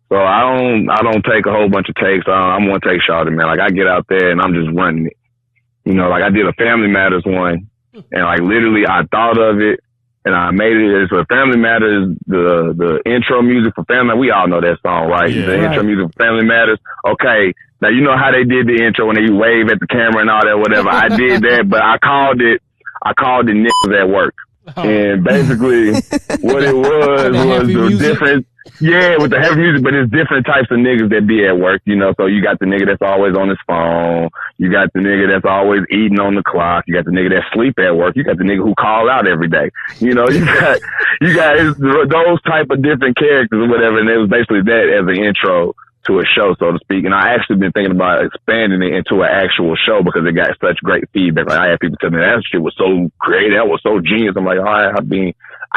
So I don't take a whole bunch of takes. I'm one take shawty, man. Like I get out there and I'm just running it. You know, like I did a Family Matters one, and like literally I thought of it and I made it. So Family Matters, the intro music for Family. We all know that song, right? Yeah, the intro music for Family Matters. Okay. Now, you know how they did the intro when they wave at the camera and all that, whatever. I did that, but I called it niggas at work. Oh. And basically what it was the difference. Yeah, with the heavy music, but it's different types of niggas that be at work, you know. So you got the nigga that's always on his phone. You got the nigga that's always eating on the clock. You got the nigga that sleep at work. You got the nigga who call out every day. You know, you got those type of different characters or whatever. And it was basically that as an intro to a show, so to speak. And I actually been thinking about expanding it into an actual show because it got such great feedback. Like I had people tell me that shit was so great, that was so genius. I'm like, all right, I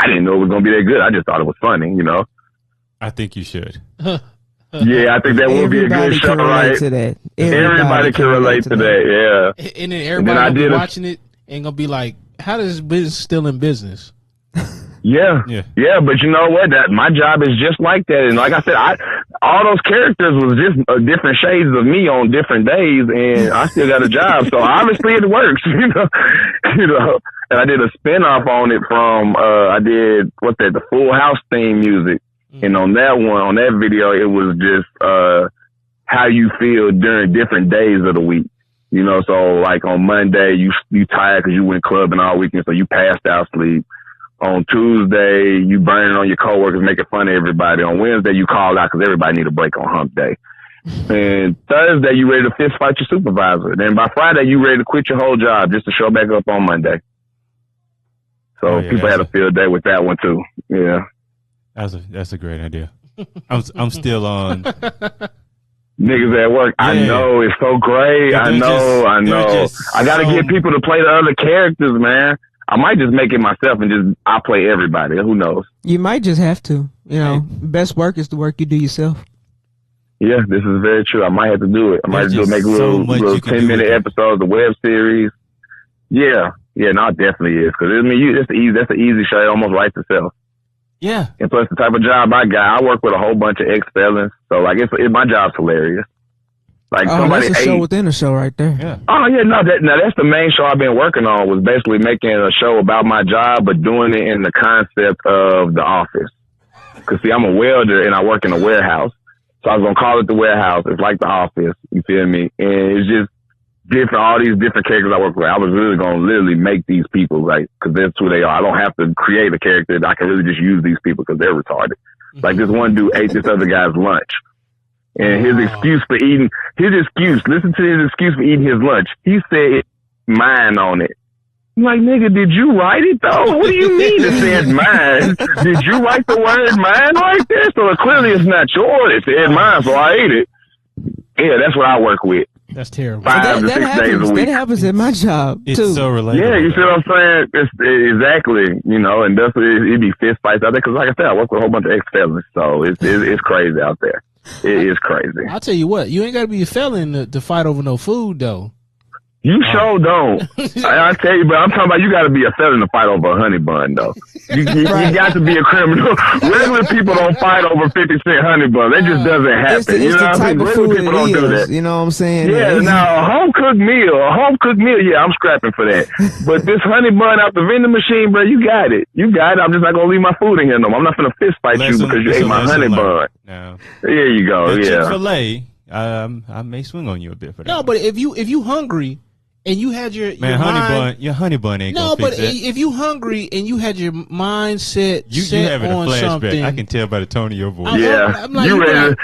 didn't know it was gonna be that good. I just thought it was funny, you know. I think you should. Yeah, I think that would be a good show, right? To that. Everybody can relate to that, yeah. And then everybody will be watching it and gonna be like, how does this business still in business? Yeah, but you know what? That my job is just like that, and like I said, all those characters was just different shades of me on different days, and I still got a job, so obviously it works, you know. And I did a spinoff on it from the Full House theme music, and on that video, it was just how you feel during different days of the week. You know, so like on Monday, you tired because you went clubbing all weekend, so you passed out sleep. On Tuesday, you burning on your coworkers, making fun of everybody. On Wednesday, you call out because everybody need a break on hump day. And Thursday, you ready to fist fight your supervisor. Then by Friday, you ready to quit your whole job just to show back up on Monday. So people had a field day with that one too. Yeah, that's a great idea. I'm still on. Niggas at work. Yeah. I know, it's so great. I know. I gotta get people to play the other characters, man. I might just make it myself and I'll play everybody. Who knows? You might just have to. You know, best work is the work you do yourself. Yeah, this is very true. I might have to do it. I might have to make little 10-minute episodes, a web series. Yeah, no, it definitely is. Because I mean, that's an easy show. It almost writes itself. Yeah. And plus the type of job I got, I work with a whole bunch of ex-felons. So like, my job's hilarious. Like somebody that's a show within a show right there. Yeah. Oh yeah, that's the main show I've been working on, was basically making a show about my job, but doing it in the concept of The Office. Cause see, I'm a welder and I work in a warehouse. So I was going to call it The Warehouse. It's like The Office. You feel me? And it's just different, all these different characters I work with. I was really going to literally make these people, like, cause that's who they are. I don't have to create a character. I can really just use these people cause they're retarded. Like this one dude ate this other guy's lunch. And listen to his excuse for eating his lunch. He said mine on it. I'm like, nigga, did you write it though? What do you mean it said mine? Did you write the word mine right there? So clearly it's not yours. It said mine, so I ate it. Yeah, that's what I work with. That's terrible. 5 to 6 days a week. That happens at my job too. It's so relatable. Yeah, you see what I'm saying? Exactly. You know, and that's it'd be fist fights out there. Cause like I said, I work with a whole bunch of ex-felons, so it's crazy out there. It is crazy. I'll tell you what, you ain't got to be a felon to fight over no food, though. You sure don't. I tell you, but I'm talking about you got to be a felon to fight over a honey bun, though. You got to be a criminal. Regular people don't fight over 50-cent honey bun. That just doesn't happen. It's the type of food people don't do that. You know what I'm saying? Yeah, now a home cooked meal, yeah, I'm scrapping for that. But this honey bun out the vending machine, bro, you got it. I'm just not gonna leave my food in here no more. I'm not gonna fist fight you because you ate my honey bun. No. There you go. Yeah. Chick-fil-A, I may swing on you a bit for that. No, but if you hungry. And you had your honey bun ain't gonna fix it. No, but if you hungry and you had your mind set you having on a flashback. Something, I can tell by the tone of your voice. I'm like, you ready to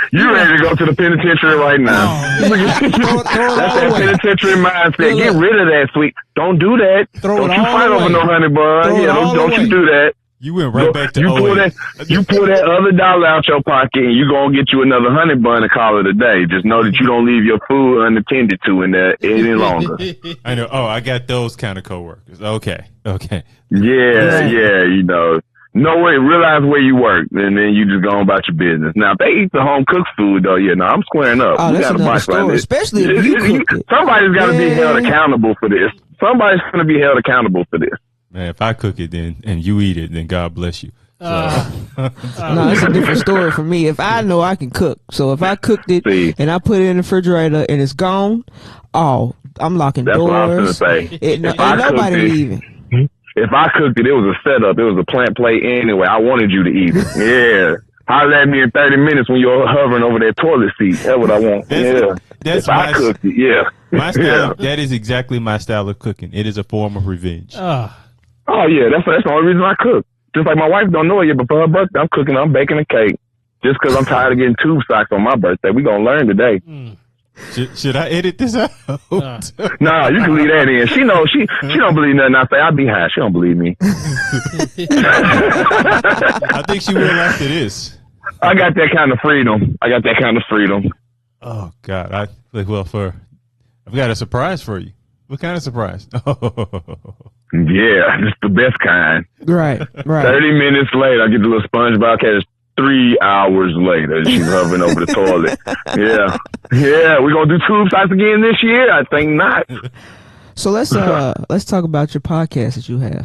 go to the penitentiary right now? That's that penitentiary mindset. Get rid of that, sweet. Don't do that. Don't you fight over no honey bun. Yeah, don't you do that. You went right back to you pull that other dollar out your pocket and you gonna get you another honey bun and call it a day. Just know that you don't leave your food unattended to in there any longer. I know. Oh, I got those kind of coworkers. Okay. Yeah, you know. Realize where you work, and then you just go on about your business. Now, if they eat the home cooked food, though, I'm squaring up. Oh, that's another story, especially if you cook it. Somebody's got to be held accountable for this. Somebody's going to be held accountable for this. Man, if I cook it and you eat it, then God bless you. No, it's a different story for me. If I know I can cook, so if I cooked it and I put it in the refrigerator and it's gone, I'm locking doors. What I was going to say. Ain't nobody leaving. If I cooked it, it was a setup. It was a plant plate anyway. I wanted you to eat it. Yeah. Holler at me in 30 minutes when you're hovering over that toilet seat. That's what I want. If I cooked it, yeah. My style, that is exactly my style of cooking. It is a form of revenge. Oh yeah, that's the only reason I cook. Just like my wife don't know it yet, but for her birthday, I'm baking a cake. Just because I'm tired of getting tube socks on my birthday. We gonna learn today. Should I edit this out? Nah, you can leave that in. She knows she don't believe nothing I say. I be high. She don't believe me. I think she will after this. I got that kind of freedom. Oh God, I've got a surprise for you. What kind of surprise? Yeah, it's the best kind. Right. 30 minutes later, I get the little SpongeBob cat. 3 hours later, she's hovering over the toilet. Yeah, we're gonna do tube sites again this year. I think not. So let's talk about your podcast that you have.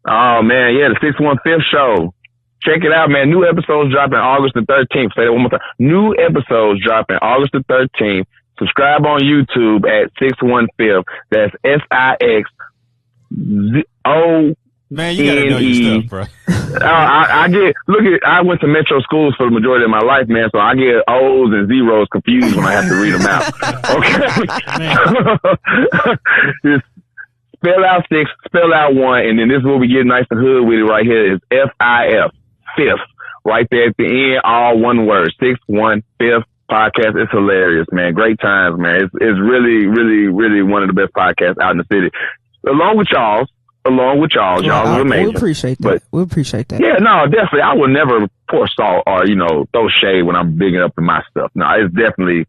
Oh man, yeah, the 615 show. Check it out, man. New episodes dropping August the 13th. Say that one more time. New episodes dropping August the 13th. Subscribe on YouTube at 615. That's SIXO. Man, you gotta know your stuff, bro. I went to metro schools for the majority of my life, man, so I get O's and zeros confused when I have to read them out. Okay. Just spell out 6, spell out 1, and then this is where we get nice and hood with it right here is FIF, fifth, right there at the end, all one word, 615 podcast. It's hilarious, man. Great times, man. It's really, really, really one of the best podcasts out in the city. Along with y'all, y'all are amazing. We appreciate that. Yeah, no, definitely. I will never pour salt or, throw shade when I'm bigging up in my stuff. No, it's definitely,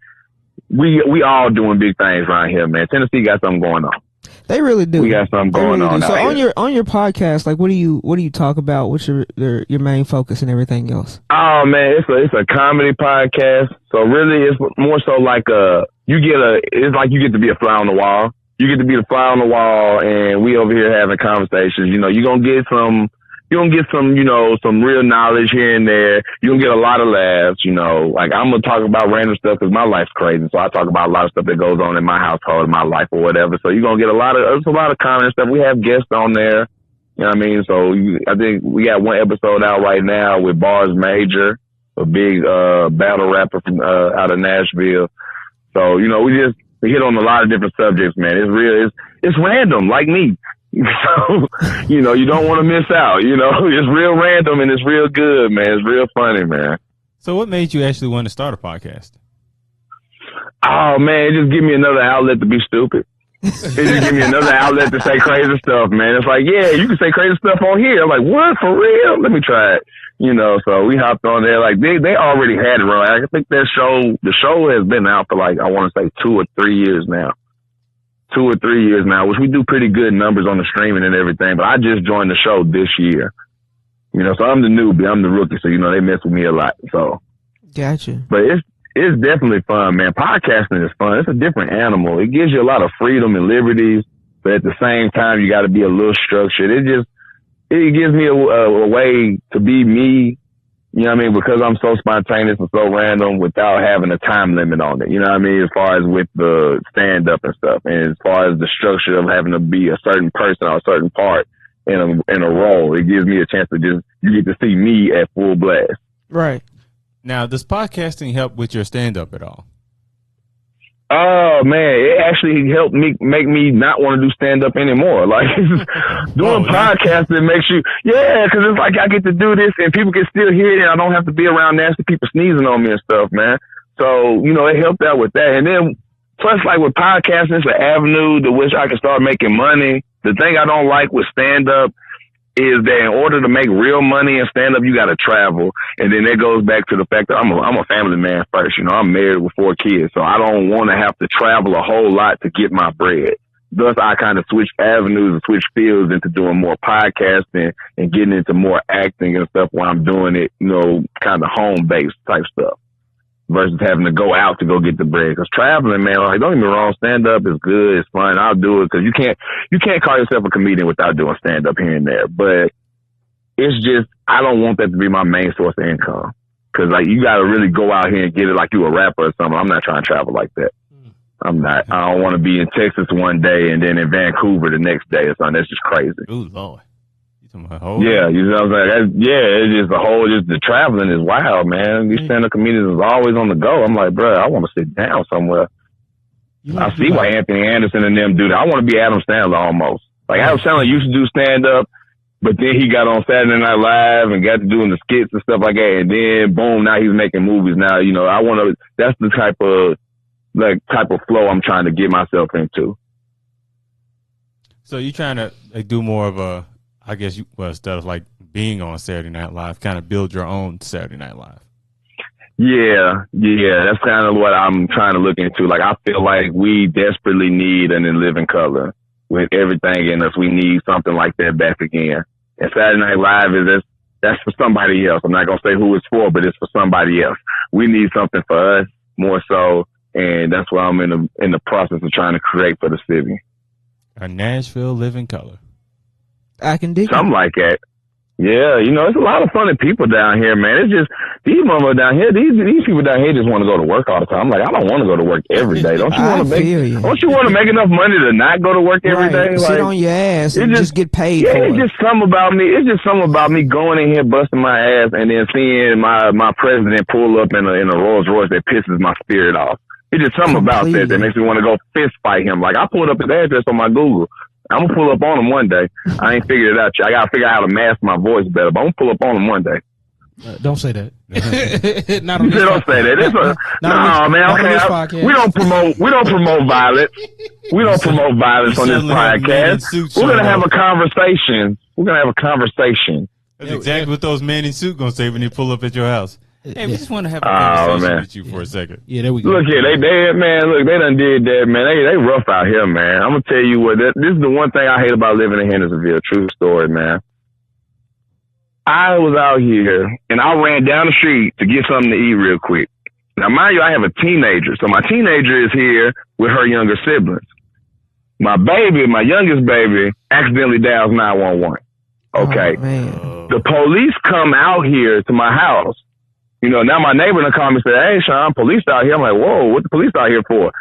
we all doing big things around here, man. Tennessee got something going on. They really do. We got something going on. So on your podcast, like, what do you talk about? What's your main focus and everything else? Oh man, it's a comedy podcast. So really, it's more so like it's like you get to be a fly on the wall. You get to be the fly on the wall, and we over here having conversations. You're gonna get some, some real knowledge here and there. You're gonna get a lot of laughs. Like I'm gonna talk about random stuff because my life's crazy. So I talk about a lot of stuff that goes on in my household, in my life, or whatever. So you're gonna get a lot of comment stuff. We have guests on there. You know what I mean? So I think we got one episode out right now with Bars Major, a big battle rapper from out of Nashville. So we hit on a lot of different subjects, man. It's real. It's random, like me. So, you don't want to miss out. It's real random and it's real good, man. It's real funny, man. So what made you actually want to start a podcast? Oh, man, it just give me another outlet to be stupid. It just give me another outlet to say crazy stuff, man. It's like, yeah, you can say crazy stuff on here. I'm like, what? For real? Let me try it. So we hopped on there. Like they already had it right. I think the show has been out for like, I want to say 2 or 3 years now. 2 or 3 years now, which we do pretty good numbers on the streaming and everything. But I just joined the show this year. So I'm the newbie, I'm the rookie. So, they mess with me a lot. So. Gotcha. But it's definitely fun, man. Podcasting is fun. It's a different animal. It gives you a lot of freedom and liberties, but at the same time, you got to be a little structured. It gives me a way to be me, because I'm so spontaneous and so random without having a time limit on it. As far as with the stand up and stuff, and as far as the structure of having to be a certain person or a certain part in a role, it gives me a chance to you get to see me at full blast. Right. Now, does podcasting help with your stand up at all? Oh man, it actually helped me make me not want to do stand up anymore. Like doing podcasting makes you, because it's like I get to do this and people can still hear it and I don't have to be around nasty people sneezing on me and stuff, man. So, it helped out with that. And then plus like with podcasting, it's an avenue to which I can start making money. The thing I don't like with stand up is that in order to make real money in stand up, you got to travel. And then that goes back to the fact that I'm a family man first. I'm married with 4 kids, so I don't want to have to travel a whole lot to get my bread. Thus, I kind of switch avenues and switch fields into doing more podcasting and getting into more acting and stuff while I'm doing it, kind of home-based type stuff versus having to go out to go get the bread. Because traveling, man, like, don't get me wrong, stand-up is good, it's fun, I'll do it, because you can't call yourself a comedian without doing stand-up here and there. But it's just, I don't want that to be my main source of income. Because, like, you got to really go out here and get it like you a rapper or something. I'm not trying to travel like that. I'm not. I don't want to be in Texas one day and then in Vancouver the next day or something. That's just crazy. Ooh, Lord. Yeah, you know what I'm saying? It's just the traveling is wild, man. These stand-up comedians is always on the go. I'm like, bro, I want to sit down somewhere. I see why Anthony Anderson and them do that. I want to be Adam Sandler almost. Like Adam Sandler used to do stand-up, But then he got on Saturday Night Live and got to doing the skits and stuff like that. And then boom, now he's making movies. Now, you know, that's the type of flow I'm trying to get myself into. So you trying to do more of a, I guess instead of like being on Saturday Night Live, kind of build your own Saturday Night Live. Yeah, that's kind of what I'm trying to look into. Like, I feel like we desperately need an In Living Color. With everything in us, we need something like that back again. And Saturday Night Live that's for somebody else. I'm not gonna say who it's for, but it's for somebody else. We need something for us more so, and that's what I'm in the process of trying to create for the city. A Nashville Living Color. I can dig something like that. Yeah, you know, it's a lot of funny people down here, man. It's just these motherfuckers down here. These people down here just want to go to work all the time. I'm like, I don't want to go to work every day. Don't you want to make enough money to not go to work every day? Sit on your ass and just get paid. Yeah, it's just something about me. It's just something about me going in here busting my ass and then seeing my president pull up in a Rolls Royce that pisses my spirit off. It's just something about that makes me want to go fist fight him. Like, I pulled up his address on my Google. I'm going to pull up on him one day. I ain't figured it out yet. I got to figure out how to mask my voice better, but I'm going to pull up on him one day. Don't say that. Not on this don't say that. No, man. Okay, we don't promote violence. We don't promote violence on this podcast. We're going to have a conversation. That's exactly what those men in suit going to say when they pull up at your house. Hey, we just want to have a conversation with you for a second. Yeah, there we go. Look here, they done did that, man. They rough out here, man. I'm gonna tell you what. This is the one thing I hate about living in Hendersonville. True story, man. I was out here and I ran down the street to get something to eat real quick. Now, mind you, I have a teenager, so my teenager is here with her younger siblings. My youngest baby, accidentally dials 911. Okay, the police come out here to my house. You know, now my neighbor done called me and said, "Hey, Sean, police out here." I'm like, "Whoa, what the police out here for?"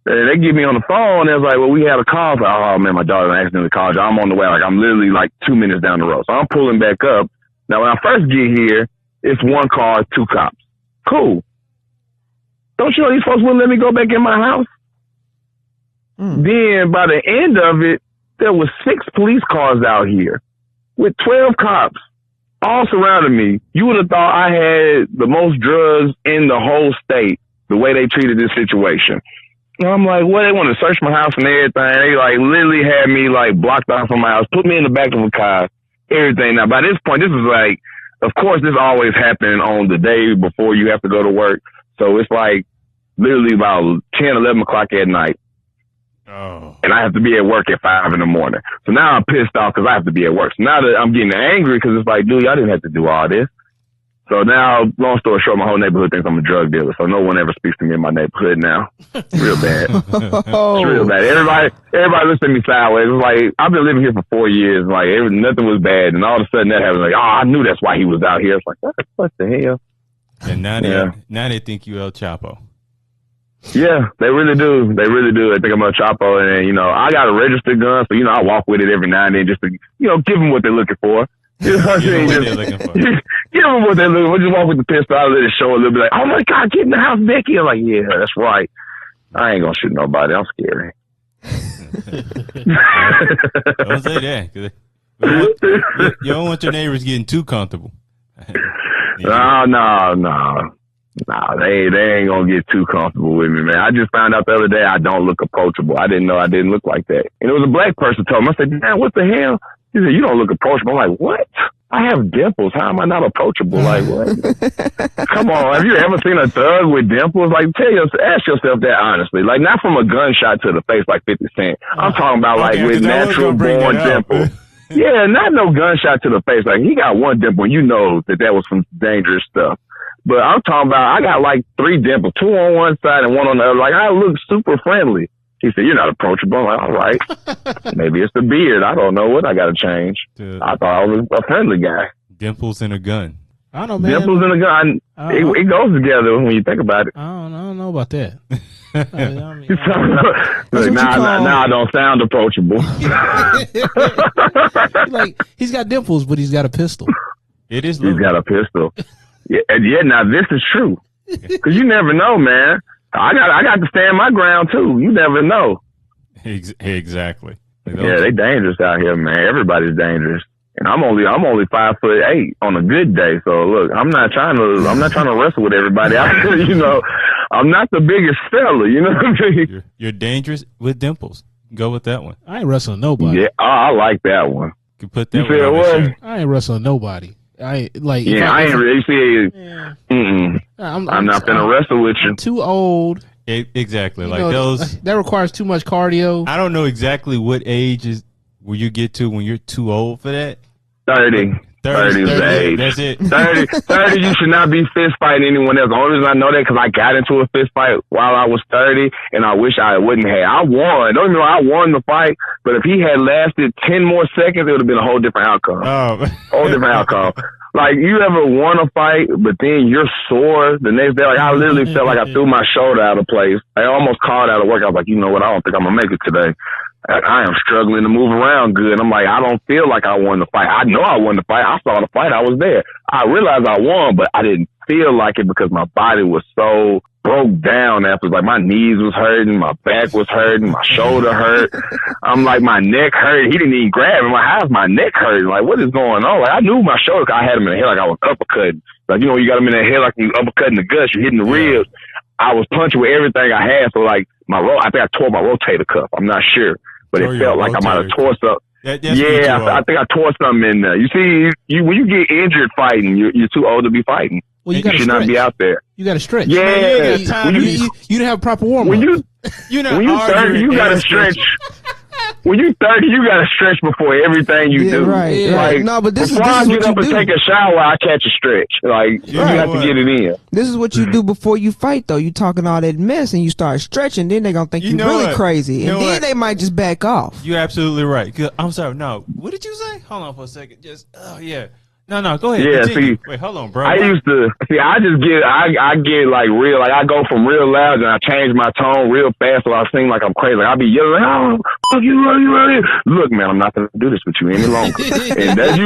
And they get me on the phone and it's like, "Well, we had a call." So, oh man, my daughter accidentally called you. I'm on the way. Like, I'm literally like 2 minutes down the road. So I'm pulling back up. Now, when I first get here, it's one car, 2 cops. Cool. Don't you know these folks wouldn't let me go back in my house? Then by the end of it, there was 6 police cars out here with 12 cops. All surrounded me. You would have thought I had the most drugs in the whole state, the way they treated this situation. And I'm like, well, they want to search my house and everything. They like literally had me like blocked off from my house, put me in the back of a car, everything. Now, by this point, this is like, of course, this always happened on the day before you have to go to work. So it's like literally about 10, 11 o'clock at night. Oh. And I have to be at work at 5 in the morning. So now I'm pissed off because I have to be at work. So now that I'm getting angry because it's like, dude, y'all didn't have to do all this. So now, long story short, my whole neighborhood thinks I'm a drug dealer. So no one ever speaks to me in my neighborhood now. Real bad. It's real bad. Everybody looks at me sideways. It's like, I've been living here for 4 years. Like, nothing was bad. And all of a sudden that happened. Like, oh, I knew that's why he was out here. It's like, what the hell? And now they think you El Chapo. Yeah, they really do. They really do. They think I'm El Chapo. And, you know, I got a registered gun. So, you know, I walk with it every now and then just to, you know, give them what they're looking for. You know what I'm saying? Give them what they're looking for. Just walk with the pistol out, let it show a little bit like, oh my God, get in the house, Becky. I'm like, yeah, that's right. I ain't gonna shoot nobody. I'm scary. Don't say that. You don't want your neighbors getting too comfortable. No. They ain't gonna get too comfortable with me, man. I just found out the other day I don't look approachable. I didn't know I didn't look like that. And it was a black person told me. I said, man, what the hell? He said, you don't look approachable. I'm like, what? I have dimples. How am I not approachable? Like, what? Come on. Have you ever seen a thug with dimples? Like, ask yourself that honestly. Like, not from a gunshot to the face like 50 Cent. I'm talking about like with natural born dimples. Yeah, not no gunshot to the face. Like, he got one dimple and you know that was some dangerous stuff. But I'm talking about, I got like 3 dimples, 2 on one side and 1 on the other. Like, I look super friendly. He said, you're not approachable. I'm like, all right. Maybe it's the beard. I don't know what I got to change. Dude. I thought I was a friendly guy. Dimples and a gun. I don't know, man. Dimples and a gun. It goes together when you think about it. I don't know about that. Nah, I don't sound approachable. Like, he's got dimples, but he's got a pistol. It is. He's got a pistol. Yeah, now this is true. Because you never know, man. I got to stand my ground too. You never know. Exactly. Yeah, they dangerous out here, man. Everybody's dangerous. And I'm only 5'8" on a good day. So look, I'm not trying to wrestle with everybody. I'm not the biggest fella. You know what I mean? You're dangerous with dimples. Go with that one. I ain't wrestling nobody. Yeah, I like that one. You can put that. You said what? I ain't wrestling nobody. I ain't really see. I'm not gonna wrestle with you. I'm too old. Exactly. Like those. That requires too much cardio. I don't know exactly what age will you get to when you're too old for that. 30. 30 is the age. That's it. 30, you should not be fist fighting anyone else. The only reason I know that because I got into a fist fight while I was 30, and I wish I wouldn't have. I won. Don't even know I won the fight, but if he had lasted 10 more seconds, it would have been a whole different outcome. Whole different outcome. Like, you ever won a fight, but then you're sore the next day? Like, I literally felt like I threw my shoulder out of place. I almost called out of work. I was like, you know what? I don't think I'm going to make it today. I am struggling to move around good. I'm like, I don't feel like I won the fight. I know I won the fight. I saw the fight. I was there. I realized I won, but I didn't feel like it because my body was so broke down after. Like, my knees was hurting, my back was hurting, my shoulder hurt. I'm like, my neck hurt. He didn't even grab me. How's my neck hurting? Like, what is going on? Like, I knew my shoulder. I had him in the head like I was uppercutting. Like, you know, you got him in the head like you uppercutting the guts. You're hitting the ribs. I was punching with everything I had. So, like, I think I tore my rotator cuff. I'm not sure. But it felt like I might have tore something. I think I tore something in there. You see, when you get injured fighting, you're too old to be fighting. Well, you should not be out there. You got to stretch. Yeah. You didn't have a proper warm-up. When you 30, you got to stretch. When you 30, you got to stretch before everything you do. Right. Like, no, but this before is I what get up you and do. take a shower, I catch a stretch. Like, you have to get it in. This is what you do before you fight, though. You talking all that mess and you start stretching, then they're going to think you're really crazy. And then they might just back off. You're absolutely right. I'm sorry. No. What did you say? Hold on for a second. No, go ahead. Yeah, continue. Wait, hold on, bro. I get like real, like I go from real loud and I change my tone real fast so I seem like I'm crazy. Like I be yelling, oh, fuck you, look, man, I'm not going to do this with you any longer. And that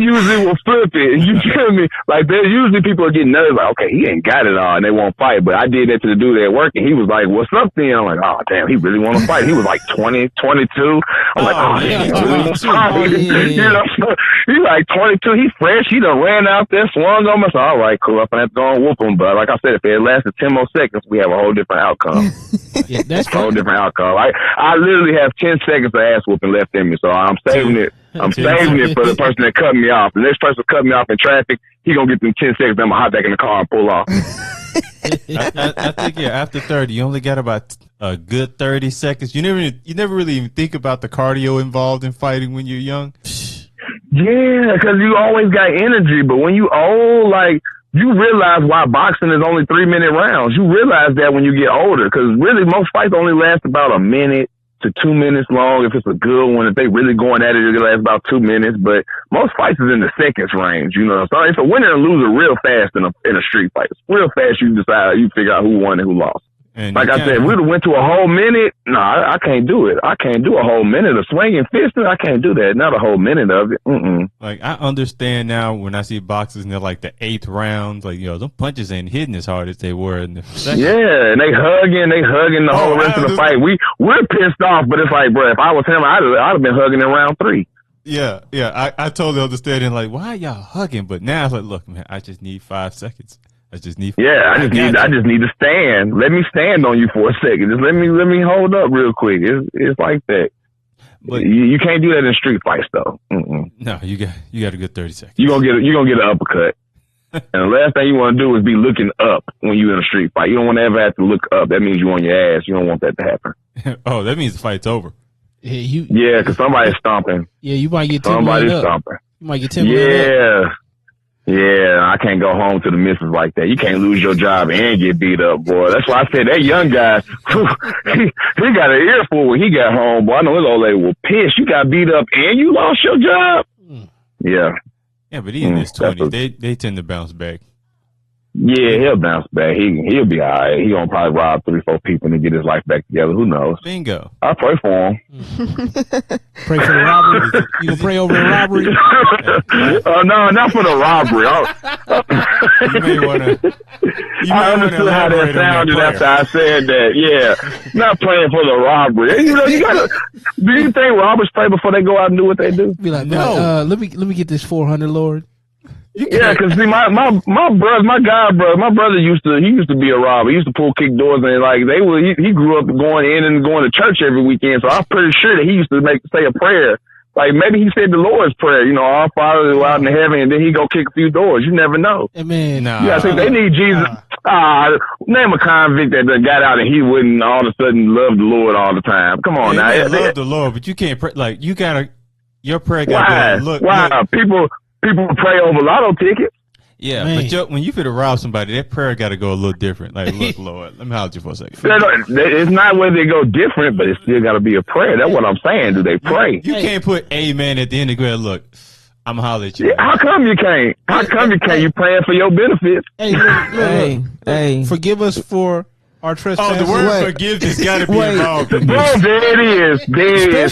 usually will flip it. And you feel me? Like there's usually people are getting nervous, like, okay, he ain't got it all and they won't fight. But I did that to the dude at work and he was like, what's up then? I'm like, oh, damn, he really want to fight. He was like 20, 22. I'm like, oh, damn, he really want to fight. You know, he's like 22, he fresh, he done ran out there, swung on me. So, all right, cool, I'm gonna have to go and whoop him. But like I said, if it lasted 10 more seconds, we have a whole different outcome. That's a whole different outcome. I literally have 10 seconds of ass whooping left in me, so I'm saving it. I'm saving it for the person that cut me off. The next person cut me off in traffic, he gonna get them 10 seconds, then I'm gonna hop back in the car and pull off. I think after 30, you only got about a good 30 seconds. You never really even think about the cardio involved in fighting when you're young. Yeah, because you always got energy, but when you old, like, you realize why boxing is only 3-minute rounds. You realize that when you get older, because really most fights only last about a minute to 2 minutes long. If it's a good one, if they really going at it, it'll last about 2 minutes. But most fights is in the seconds range, you know. So it's a winner and loser real fast in a street fight. It's real fast. You decide, you figure out who won and who lost. And like I said, if we'd have went to a whole minute, no, I can't do it. I can't do a whole minute of swinging fists. I can't do that. Not a whole minute of it. Like, I understand now when I see boxers and they're like the 8th rounds, like, you know, them punches ain't hitting as hard as they were in the second. Yeah, and they hugging the whole rest of the fight. We're pissed off, but it's like, bro, if I was him, I'd have been hugging in round 3. Yeah, I totally understand. And like, why are y'all hugging? But now it's like, look, man, I just need 5 seconds. I just need to stand. Let me stand on you for a second. Just let me hold up real quick. It's like that. But you can't do that in street fights though. No, you got a good 30 seconds. You're gonna get an uppercut. And the last thing you want to do is be looking up when you're in a street fight. You don't want to ever have to look up. That means you're on your ass. You don't want that to happen. Oh, that means the fight's over. Yeah, because somebody's stomping. Yeah, you might get somebody's stomping. You might get 10 up. Yeah, I can't go home to the missus like that. You can't lose your job and get beat up, boy. That's why I said that young guy, he got an earful when he got home, boy. I know his old lady was pissed. You got beat up and you lost your job? Yeah. Yeah, but he in his 20s. They tend to bounce back. Yeah, he'll bounce back. He'll be all right. He gonna probably rob 3-4 people and get his life back together. Who knows? Bingo. I pray for him. Pray for the robbery. You gonna pray over the robbery? No, not for the robbery. You may want to. I understood how that sounded after I said that. Yeah, not praying for the robbery. You know, you gotta. Do you think robbers pray before they go out and do what they do? Be like, no. Let me get this 400, Lord. Yeah, because see, my brother used to be a robber. He used to pull kick doors and like he grew up going in and going to church every weekend. So I'm pretty sure that he used to say a prayer. Like maybe he said the Lord's prayer, you know, our Father who art in heaven, and then he go kick a few doors. You never know. Man, I think they need Jesus. Name a convict that got out and he wouldn't all of a sudden love the Lord all the time. Come on now, love the Lord, but you can't pray. Like you gotta, your prayer gotta go. Look. People pray over lotto tickets. Yeah, Man. but when you fit to rob somebody, that prayer got to go a little different. Like, look, Lord, let me hold you for a second. It's not whether they go different, but it's still got to be a prayer. That's what I'm saying. Do they pray? You can't put amen at the end of the look, I'm going to holler at you. Yeah, how come you can't? How come you can't? You praying for your benefits. Hey, look. Hey. Forgive us for our trespasses. Oh, the word forgiveness got to be involved in this. Bro, there it is.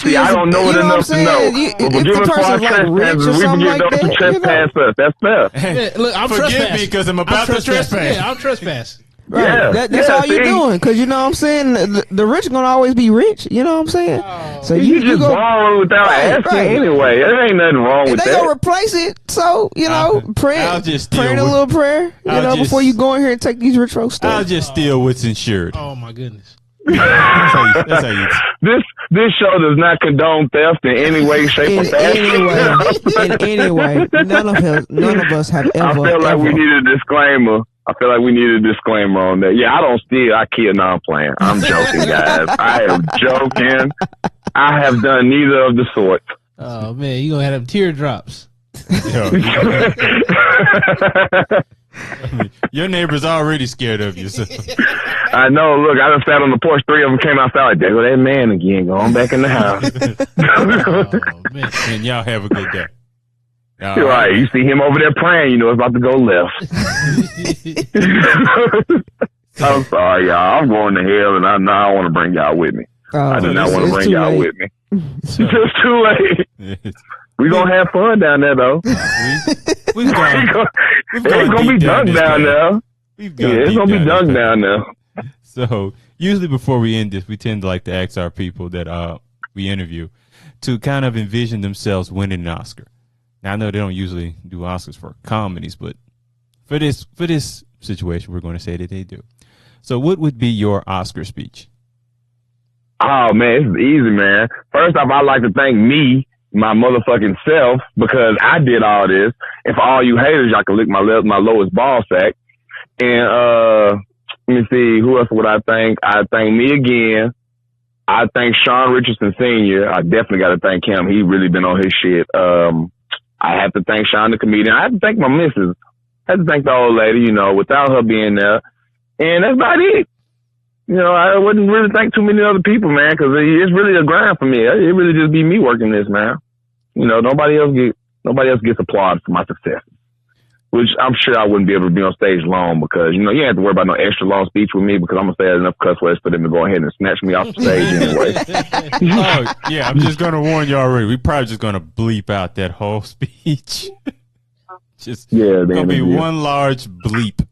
See, I don't know it enough to know. But forgive us for our trespasses. We forgive those who trespass us. That's fair. Yeah, look, I'm Forgive me because I'm about to trespass. Yeah, I'm trespassing. Right. Yeah, That's all you're doing, because you know what I'm saying. The rich gonna always be rich. You know what I'm saying. So you just go borrow without asking anyway. There ain't nothing wrong with that. They gonna replace it. So you know, praying a little prayer. Before you go in here and take these rich folks stuff. I'll just steal what's insured. Oh my goodness. That's how you. This show does not condone theft in any way, shape, or fashion. In any way, none of us have ever. I feel like we need a disclaimer. On that. Yeah, I don't steal. I kill. No, I'm playing. I'm joking, guys. I am joking. I have done neither of the sort. Oh man, you gonna have them teardrops. Your neighbor's already scared of you. So. I know. Look, I just sat on the porch. 3 of them came outside. Like, there go that man again. Going back in the house. Oh man, and y'all have a good day. You're right. You see him over there praying, you know it's about to go left. I'm sorry, y'all. I'm going to hell, and I don't want to bring y'all with me. I do not want to bring y'all with me. It's just too late. We're going to have fun down there, though. It's going to be done down there. It's going to be done down there. So, usually before we end this, we tend to like to ask our people that we interview to kind of envision themselves winning an Oscar. Now, I know they don't usually do Oscars for comedies, but for this situation, we're going to say that they do. So what would be your Oscar speech? Oh, man, it's easy, man. First off, I'd like to thank me, my motherfucking self, because I did all this. And for all you haters, y'all can lick my lowest ball sack. And let me see, who else would I thank? I'd thank me again. I thank Sean Richardson Sr. I definitely got to thank him. He really been on his shit. I have to thank Sean the comedian. I have to thank my missus. I have to thank the old lady, you know, without her being there. And that's about it. You know, I wouldn't really thank too many other people, man, because it's really a grind for me. It really just be me working this, man. You know, nobody else gets applaud for my success. Which I'm sure I wouldn't be able to be on stage long because, you know, you don't have to worry about no extra long speech with me because I'm going to say enough cuss words for them to go ahead and snatch me off the stage anyway. Oh, yeah, I'm just going to warn you already. We're probably just going to bleep out that whole speech. It's going to be one large bleep.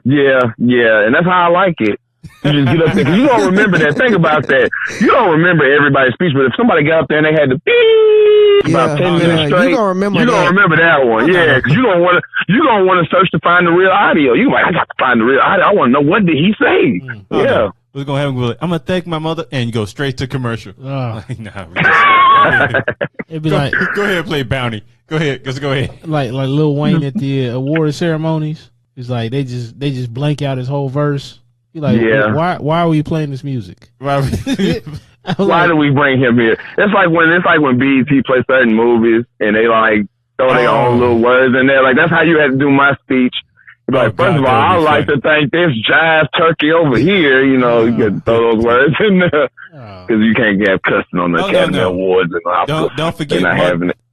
Yeah, and that's how I like it. You just get up there. You don't remember that. Think about that. You don't remember everybody's speech, but if somebody got up there and they had to beep about 10 minutes straight, you gonna remember that one. Yeah, because you don't want to search to find the real audio. You like, I got to find the real audio. I want to know, what did he say? Yeah. What's gonna happen? I'm gonna thank my mother, and you go straight to commercial. Like, nah, it'd be like, go ahead, play Bounty. Go ahead, go ahead. Like Lil Wayne at the award ceremonies. It's like they just blank out his whole verse. You're like, why are we playing this music? Why do we bring him here? It's like when BET play certain movies and they like throw their own little words in there. Like that's how you had to do my speech. Like, first of all, I'd like to thank this jive turkey over here. You know, you can throw those words in there because you can't get cussing on the Academy Awards and don't forget.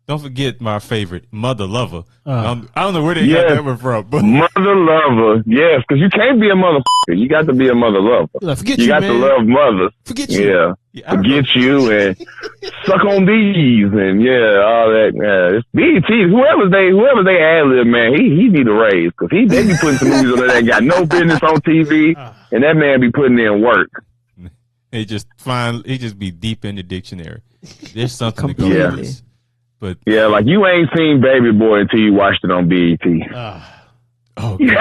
Don't forget my favorite, Mother Lover. I don't know where they got that one from. But Mother Lover, yes, because you can't be a motherfucker. You got to be a mother lover. Forget you got man. to love mothers. Forget you. Yeah, forget you and suck on these and all that. Yeah, it's BET. Whoever they ad-lib, man, he need a raise because they be putting some movies on there that got no business on TV, and that man be putting in work. He just be deep in the dictionary. There's something to go with this. But like you ain't seen Baby Boy until you watched it on BET. Okay. Hey,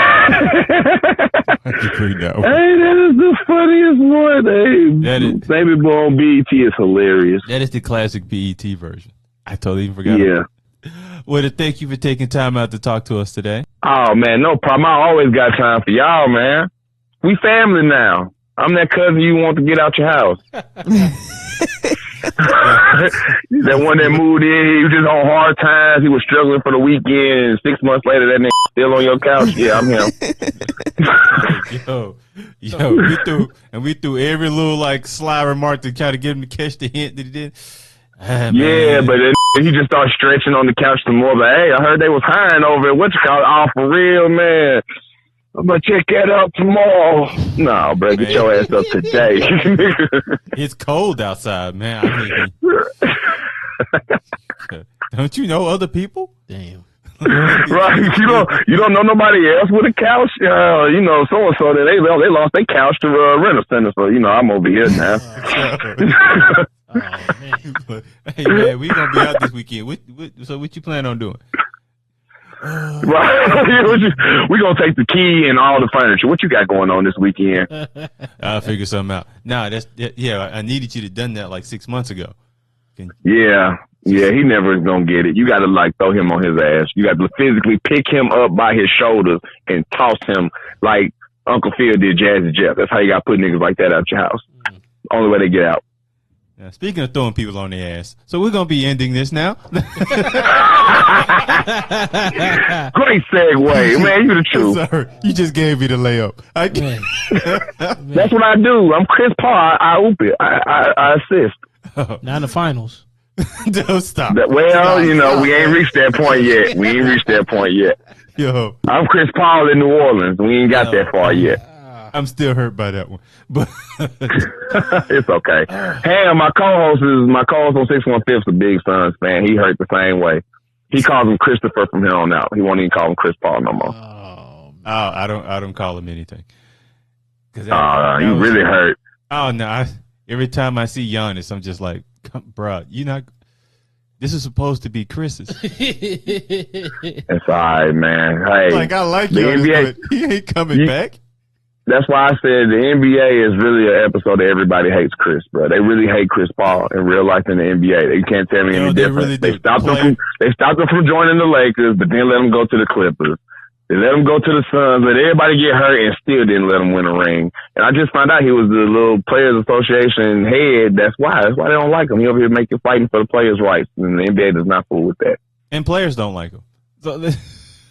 that is the funniest one. Hey, Baby Boy on BET is hilarious. That is the classic BET version. I totally forgot. Yeah. Well, thank you for taking time out to talk to us today. Oh man, no problem. I always got time for y'all, man. We family now. I'm that cousin you want to get out your house. That one that moved in, he was just on hard times. He was struggling for the weekend. And 6 months later, that nigga still on your couch. Yeah, I'm him. we threw every little sly remark to try to get him to catch the hint that he did. But then he just started stretching on the couch some more. But hey, I heard they was hiring over at Oh, for real, man. I'm gonna check that out tomorrow. No, bro, get your ass up today. It's cold outside, man. Don't you know other people? Damn. Right? You don't know nobody else with a couch. So and so that they lost their couch to Rental Center. So I'm over here now. Man. Hey man, we gonna be out this weekend. So what you plan on doing? Right, we gonna take the key and all the furniture. What you got going on this weekend? I'll figure something out. Nah, I needed you to done that 6 months ago. Yeah, he never is gonna get it. You got to throw him on his ass. You got to physically pick him up by his shoulders and toss him like Uncle Phil did Jazzy Jeff. That's how you got to put niggas like that out your house. Only way they get out. Now, speaking of throwing people on their ass, so we're gonna be ending this now. Great segue, man. You the truth. Sorry, you just gave me the layup. That's what I do. I'm Chris Paul. I oop it. I assist. Not in the finals. Don't stop. We ain't reached that point yet. Yo, I'm Chris Paul in New Orleans. We ain't got that far yet. I'm still hurt by that one, but it's okay. Hey, my co-host on 615's a big Suns fan. He hurt the same way. He calls him Christopher from here on out. He won't even call him Chris Paul no more. I don't call him anything. You really hurt. Oh no! Every time I see Giannis, I'm just like, bro, this is supposed to be Chris's. It's all right, man. Hey, I like Giannis, but he ain't coming back. That's why I said the NBA is really an episode that everybody hates Chris, bro. They really hate Chris Paul in real life in the NBA. They can't tell me any different. They stopped him from joining the Lakers, but then let him go to the Clippers. They let him go to the Suns, let everybody get hurt, and still didn't let him win a ring. And I just found out he was the little Players Association head. That's why they don't like him. He over here fighting for the players' rights, and the NBA does not fool with that. And players don't like him. So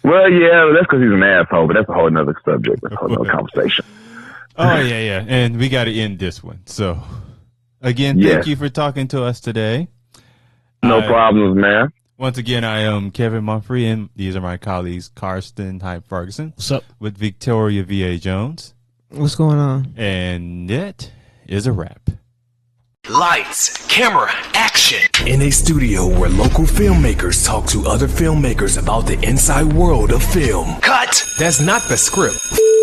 well, yeah, that's because he's an asshole, but that's a whole nother subject. That's a whole other conversation. Oh, yeah. And we got to end this one. So, again, thank you for talking to us today. No problems, man. Once again, I am Kevin Mumphrey, and these are my colleagues, Karsten Hype Ferguson. What's up? With Victoria V.A. Jones. What's going on? And that is a wrap. Lights, camera, action. In a studio where local filmmakers talk to other filmmakers about the inside world of film. Cut! That's not the script.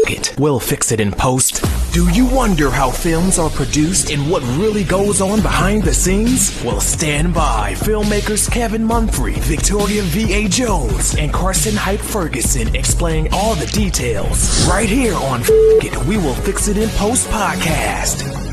It. We'll fix it in post. Do you wonder how films are produced and what really goes on behind the scenes? Well, stand by. Filmmakers Kevin Mumphrey, Victoria V.A. Jones, and Karsten Hype Ferguson explain all the details. Right here on It. We Will Fix It in Post podcast.